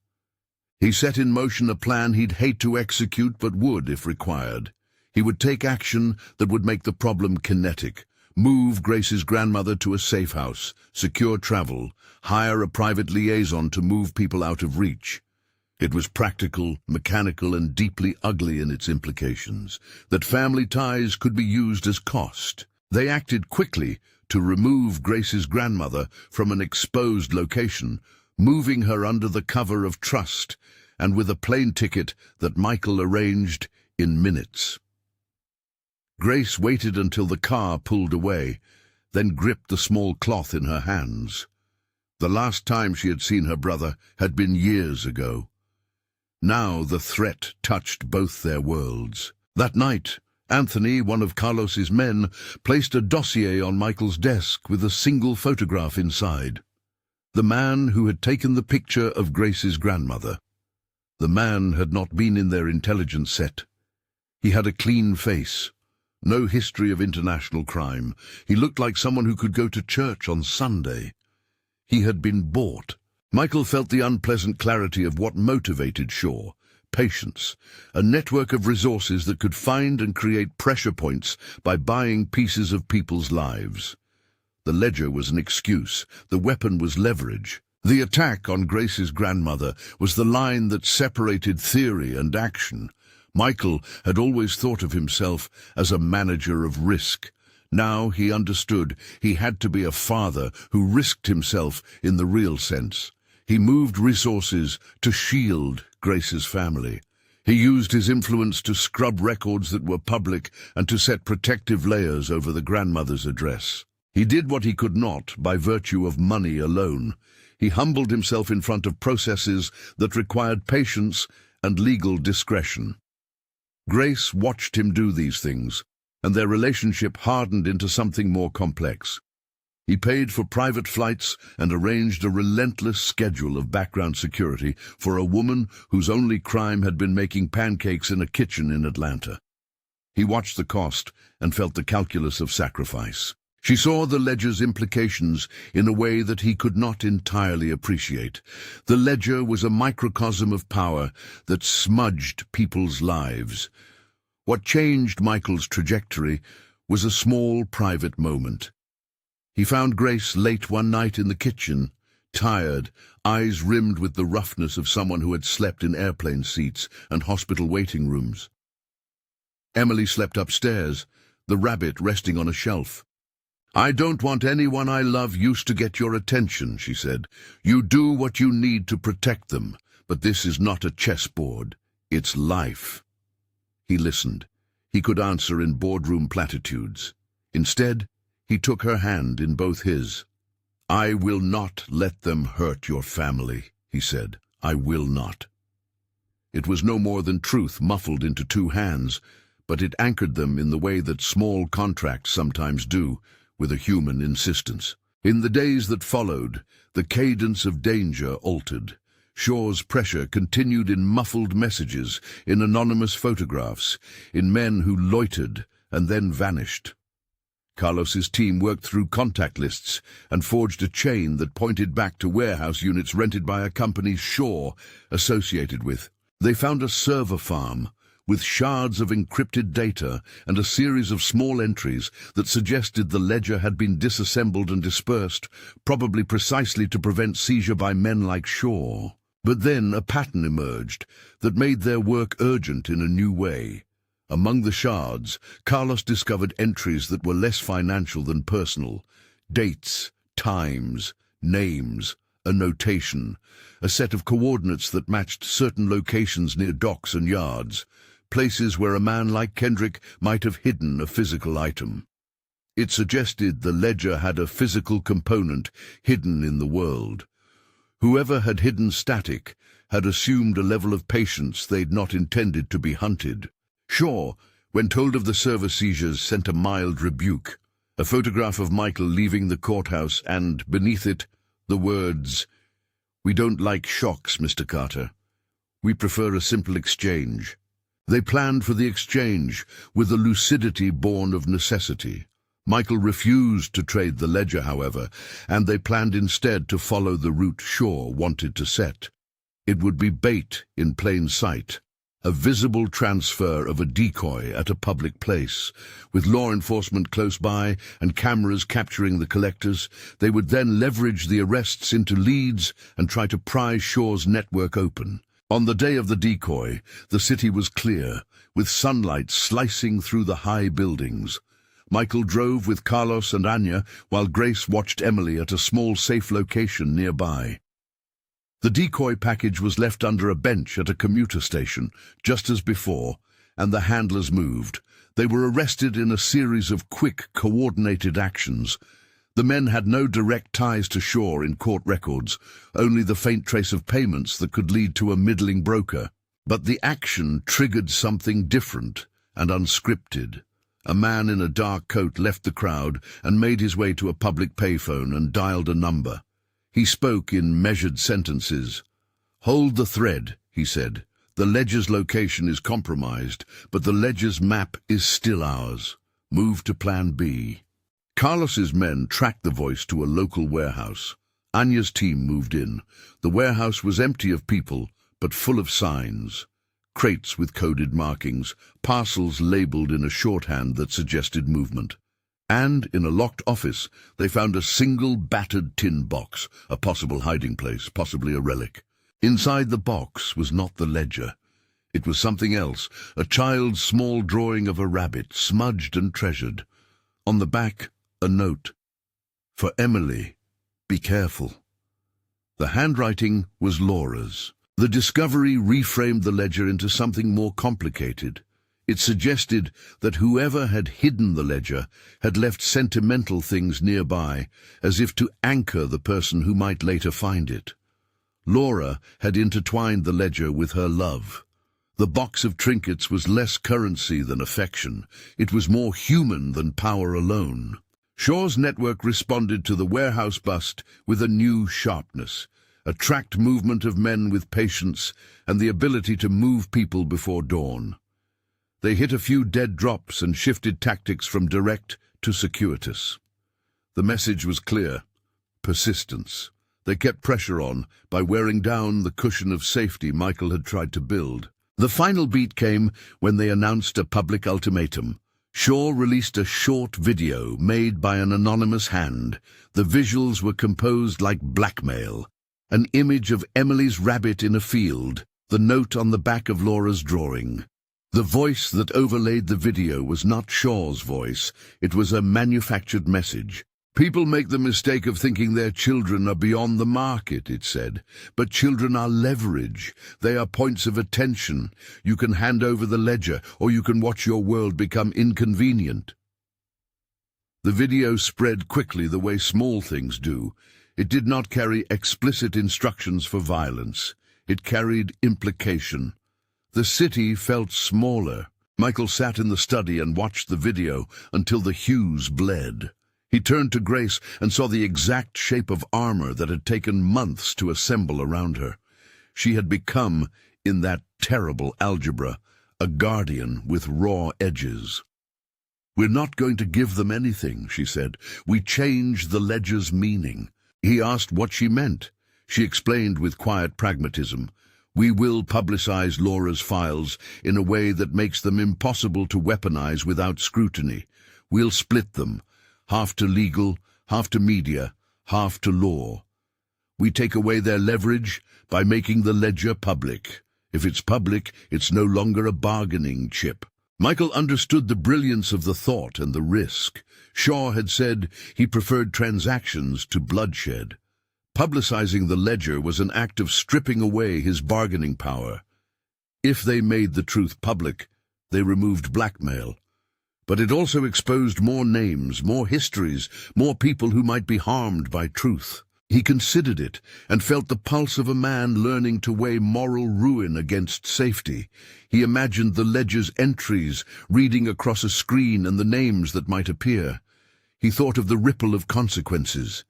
He set in motion a plan he'd hate to execute but would if required. He would take action that would make the problem kinetic. Move Grace's grandmother to a safe house, secure travel, hire a private liaison to move people out of reach. It was practical, mechanical, and deeply ugly in its implications, that family ties could be used as cost. They acted quickly to remove Grace's grandmother from an exposed location, moving her under the cover of trust, and with a plane ticket that Michael arranged in minutes. Grace waited until the car pulled away, then gripped the small cloth in her hands. The last time she had seen her brother had been years ago. Now the threat touched both their worlds. That night, Anthony, one of Carlos's men, placed a dossier on Michael's desk with a single photograph inside. The man who had taken the picture of Grace's grandmother. The man had not been in their intelligence set. He had a clean face. No history of international crime. He looked like someone who could go to church on Sunday. He had been bought. Michael felt the unpleasant clarity of what motivated Shaw. Patience. A network of resources that could find and create pressure points by buying pieces of people's lives. The ledger was an excuse. The weapon was leverage. The attack on Grace's grandmother was the line that separated theory and action. Michael had always thought of himself as a manager of risk. Now he understood he had to be a father who risked himself in the real sense. He moved resources to shield Grace's family. He used his influence to scrub records that were public and to set protective layers over the grandmother's address. He did what he could not by virtue of money alone. He humbled himself in front of processes that required patience and legal discretion. Grace watched him do these things, and their relationship hardened into something more complex. He paid for private flights and arranged a relentless schedule of background security for a woman whose only crime had been making pancakes in a kitchen in Atlanta. He watched the cost and felt the calculus of sacrifice. She saw the ledger's implications in a way that he could not entirely appreciate. The ledger was a microcosm of power that smudged people's lives. What changed Michael's trajectory was a small private moment. He found Grace late one night in the kitchen, tired, eyes rimmed with the roughness of someone who had slept in airplane seats and hospital waiting rooms. Emily slept upstairs, the rabbit resting on a shelf. "I don't want anyone I love used to get your attention," she said. "You do what you need to protect them, but this is not a chessboard. It's life." He listened. He could answer in boardroom platitudes. Instead, he took her hand in both his. "I will not let them hurt your family," he said. "I will not." It was no more than truth muffled into two hands, but it anchored them in the way that small contracts sometimes do, with a human insistence. In the days that followed, the cadence of danger altered. Shaw's pressure continued in muffled messages, in anonymous photographs, in men who loitered and then vanished. Carlos's team worked through contact lists and forged a chain that pointed back to warehouse units rented by a company Shaw associated with. They found a server farm with shards of encrypted data and a series of small entries that suggested the ledger had been disassembled and dispersed, probably precisely to prevent seizure by men like Shaw. But then a pattern emerged that made their work urgent in a new way. Among the shards, Carlos discovered entries that were less financial than personal. Dates, times, names, a notation, a set of coordinates that matched certain locations near docks and yards, places where a man like Kendrick might have hidden a physical item. It suggested the ledger had a physical component hidden in the world. Whoever had hidden static had assumed a level of patience they'd not intended to be hunted. Shaw, when told of the server seizures, sent a mild rebuke. A photograph of Michael leaving the courthouse and, beneath it, The words, "We don't like shocks, Mr. Carter. We prefer a simple exchange." They planned for the exchange with a lucidity born of necessity. Michael refused to trade the ledger, however, and they planned instead to follow the route Shaw wanted to set. It would be bait in plain sight, a visible transfer of a decoy at a public place. With law enforcement close by and cameras capturing the collectors, they would then leverage the arrests into leads and try to pry Shaw's network open. On the day of the decoy, the city was clear, with sunlight slicing through the high buildings. Michael drove with Carlos and Anya, while Grace watched Emily at a small safe location nearby. The decoy package was left under a bench at a commuter station, just as before, and the handlers moved. They were arrested in a series of quick, coordinated actions. The men had no direct ties to Shaw in court records, only the faint trace of payments that could lead to a middling broker. But the action triggered something different and unscripted. A man in a dark coat left the crowd and made his way to a public payphone and dialed a number. He spoke in measured sentences. "Hold the thread," he said. "The ledger's location is compromised, but the ledger's map is still ours. Move to Plan B." Carlos's men tracked the voice to a local warehouse. Anya's team moved in. The warehouse was empty of people, but full of signs. Crates with coded markings, parcels labeled in a shorthand that suggested movement. And, in a locked office, they found a single battered tin box, a possible hiding place, possibly a relic. Inside the box was not the ledger. It was something else, a child's small drawing of a rabbit, smudged and treasured. On the back, a note. "For Emily, be careful." The handwriting was Laura's. The discovery reframed the ledger into something more complicated. It suggested that whoever had hidden the ledger had left sentimental things nearby, as if to anchor the person who might later find it. Laura had intertwined the ledger with her love. The box of trinkets was less currency than affection. It was more human than power alone. Shaw's network responded to the warehouse bust with a new sharpness, a tracked movement of men with patience and the ability to move people before dawn. They hit a few dead drops and shifted tactics from direct to circuitous. The message was clear: persistence. They kept pressure on by wearing down the cushion of safety Michael had tried to build. The final beat came when they announced a public ultimatum. Shaw released a short video made by an anonymous hand. The visuals were composed like blackmail. An image of Emily's rabbit in a field, the note on the back of Laura's drawing. The voice that overlaid the video was not Shaw's voice. It was a manufactured message. "People make the mistake of thinking their children are beyond the market," it said. "But children are leverage. They are points of attention. You can hand over the ledger, or you can watch your world become inconvenient." The video spread quickly the way small things do. It did not carry explicit instructions for violence. It carried implication. The city felt smaller. Michael sat in the study and watched the video until the hues bled. He turned to Grace and saw the exact shape of armor that had taken months to assemble around her. She had become, in that terrible algebra, a guardian with raw edges. "We're not going to give them anything," she said. "We change the ledger's meaning." He asked what she meant. She explained with quiet pragmatism. "We will publicize Laura's files in a way that makes them impossible to weaponize without scrutiny. We'll split them, half to legal, half to media, half to law. We take away their leverage by making the ledger public. If it's public, it's no longer a bargaining chip." Michael understood the brilliance of the thought and the risk. Shaw had said he preferred transactions to bloodshed. Publicizing the ledger was an act of stripping away his bargaining power. If they made the truth public, they removed blackmail. But it also exposed more names, more histories, more people who might be harmed by truth. He considered it and felt the pulse of a man learning to weigh moral ruin against safety. He imagined the ledger's entries, reading across a screen and the names that might appear. He thought of the ripple of consequences.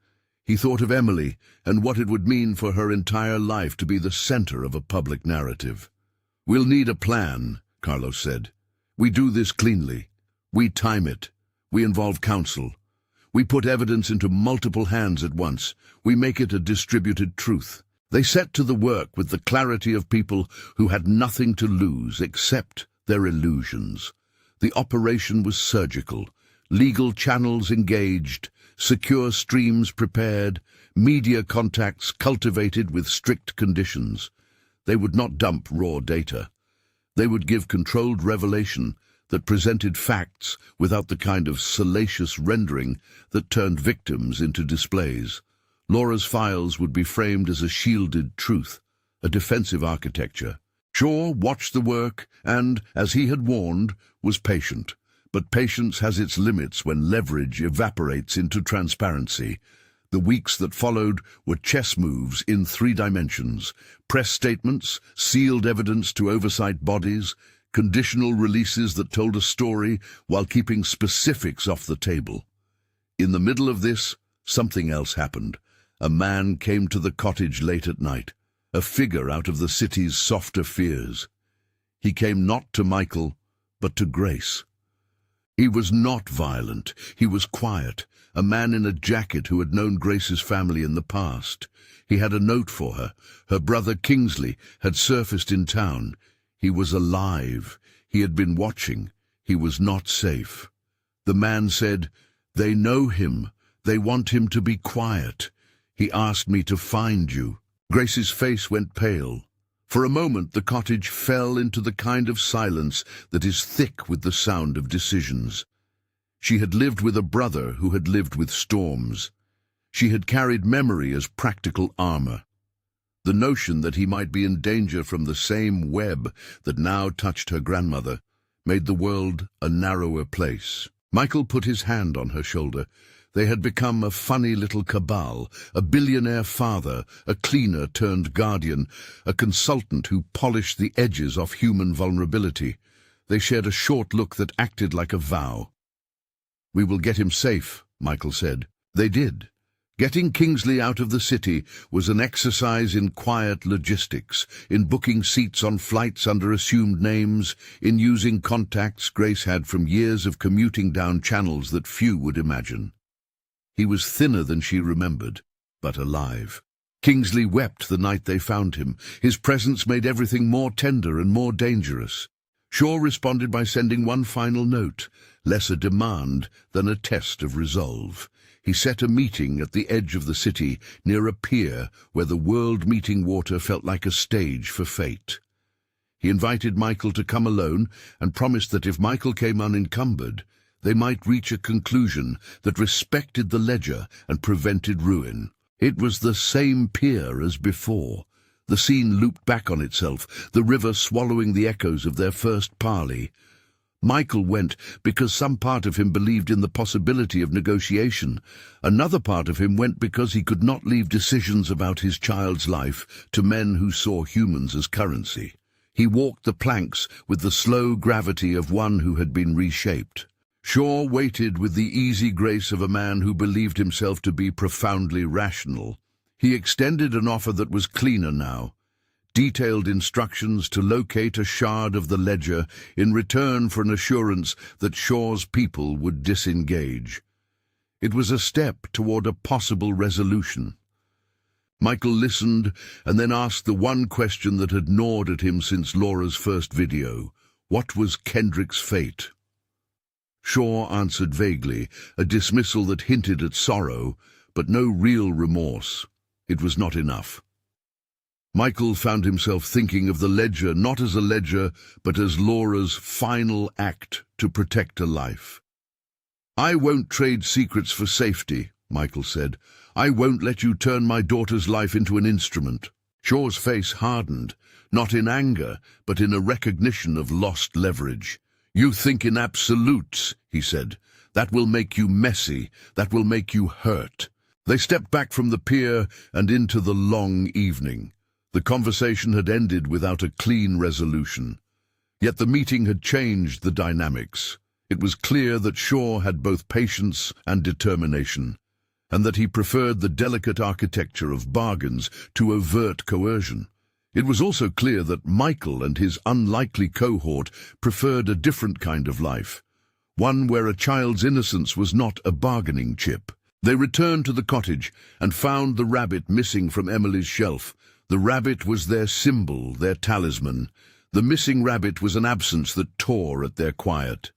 He thought of Emily and what it would mean for her entire life to be the center of a public narrative. "We'll need a plan," Carlos said. "We do this cleanly. We time it. We involve counsel. We put evidence into multiple hands at once. We make it a distributed truth." They set to the work with the clarity of people who had nothing to lose except their illusions. The operation was surgical. Legal channels engaged, secure streams prepared, media contacts cultivated with strict conditions. They would not dump raw data. They would give controlled revelation that presented facts without the kind of salacious rendering that turned victims into displays. Laura's files would be framed as a shielded truth, a defensive architecture. Shaw watched the work and, as he had warned, was patient. But patience has its limits when leverage evaporates into transparency. The weeks that followed were chess moves in 3 dimensions: press statements, sealed evidence to oversight bodies, conditional releases that told a story while keeping specifics off the table. In the middle of this, something else happened. A man came to the cottage late at night, a figure out of the city's softer fears. He came not to Michael, but to Grace. He was not violent. He was quiet, a man in a jacket who had known Grace's family in the past. He had a note for her. Her brother Kingsley had surfaced in town. He was alive. He had been watching. He was not safe. The man said, "They know him. They want him to be quiet. He asked me to find you." Grace's face went pale. For a moment the cottage fell into the kind of silence that is thick with the sound of decisions. She had lived with a brother who had lived with storms. She had carried memory as practical armor. The notion that he might be in danger from the same web that now touched her grandmother made the world a narrower place. Michael put his hand on her shoulder. They had become a funny little cabal, a billionaire father, a cleaner turned guardian, a consultant who polished the edges of human vulnerability. They shared a short look that acted like a vow. "We will get him safe," Michael said. They did. Getting Kingsley out of the city was an exercise in quiet logistics, in booking seats on flights under assumed names, in using contacts Grace had from years of commuting down channels that few would imagine. He was thinner than she remembered, but alive. Kingsley wept the night they found him. His presence made everything more tender and more dangerous. Shaw responded by sending one final note, less a demand than a test of resolve. He set a meeting at the edge of the city, near a pier where the world meeting water felt like a stage for fate. He invited Michael to come alone and promised that if Michael came unencumbered, they might reach a conclusion that respected the ledger and prevented ruin. It was the same pier as before. The scene looped back on itself, the river swallowing the echoes of their first parley. Michael went because some part of him believed in the possibility of negotiation. Another part of him went because he could not leave decisions about his child's life to men who saw humans as currency. He walked the planks with the slow gravity of one who had been reshaped. Shaw waited with the easy grace of a man who believed himself to be profoundly rational. He extended an offer that was cleaner now. Detailed instructions to locate a shard of the ledger in return for an assurance that Shaw's people would disengage. It was a step toward a possible resolution. Michael listened and then asked the one question that had gnawed at him since Laura's first video. What was Kendrick's fate? Shaw answered vaguely, a dismissal that hinted at sorrow, but no real remorse. It was not enough. Michael found himself thinking of the ledger not as a ledger, but as Laura's final act to protect a life. "I won't trade secrets for safety," Michael said. "I won't let you turn my daughter's life into an instrument." Shaw's face hardened, not in anger, but in a recognition of lost leverage. "You think in absolutes," he said. "That will make you messy. That will make you hurt." They stepped back from the pier and into the long evening. The conversation had ended without a clean resolution. Yet the meeting had changed the dynamics. It was clear that Shaw had both patience and determination. and that he preferred the delicate architecture of bargains to overt coercion. It was also clear that Michael and his unlikely cohort preferred a different kind of life, one where a child's innocence was not a bargaining chip. They returned to the cottage and found the rabbit missing from Emily's shelf. The rabbit was their symbol, their talisman. The missing rabbit was an absence that tore at their quiet.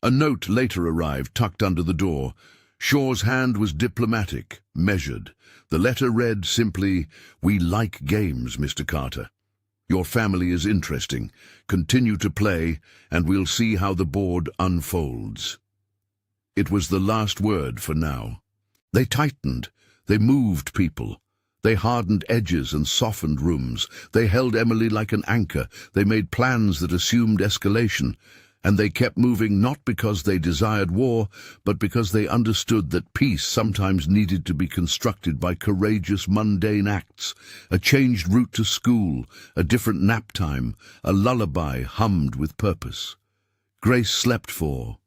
A note later arrived, tucked under the door. Shaw's hand was diplomatic, measured. The letter read simply, "We like games, Mr. Carter. Your family is interesting. Continue to play, and we'll see how the board unfolds." It was the last word for now. They tightened. They moved people. They hardened edges and softened rooms. They held Emily like an anchor. They made plans that assumed escalation. And they kept moving not because they desired war, but because they understood that peace sometimes needed to be constructed by courageous, mundane acts. A changed route to school, a different nap time, a lullaby hummed with purpose. Grace slept for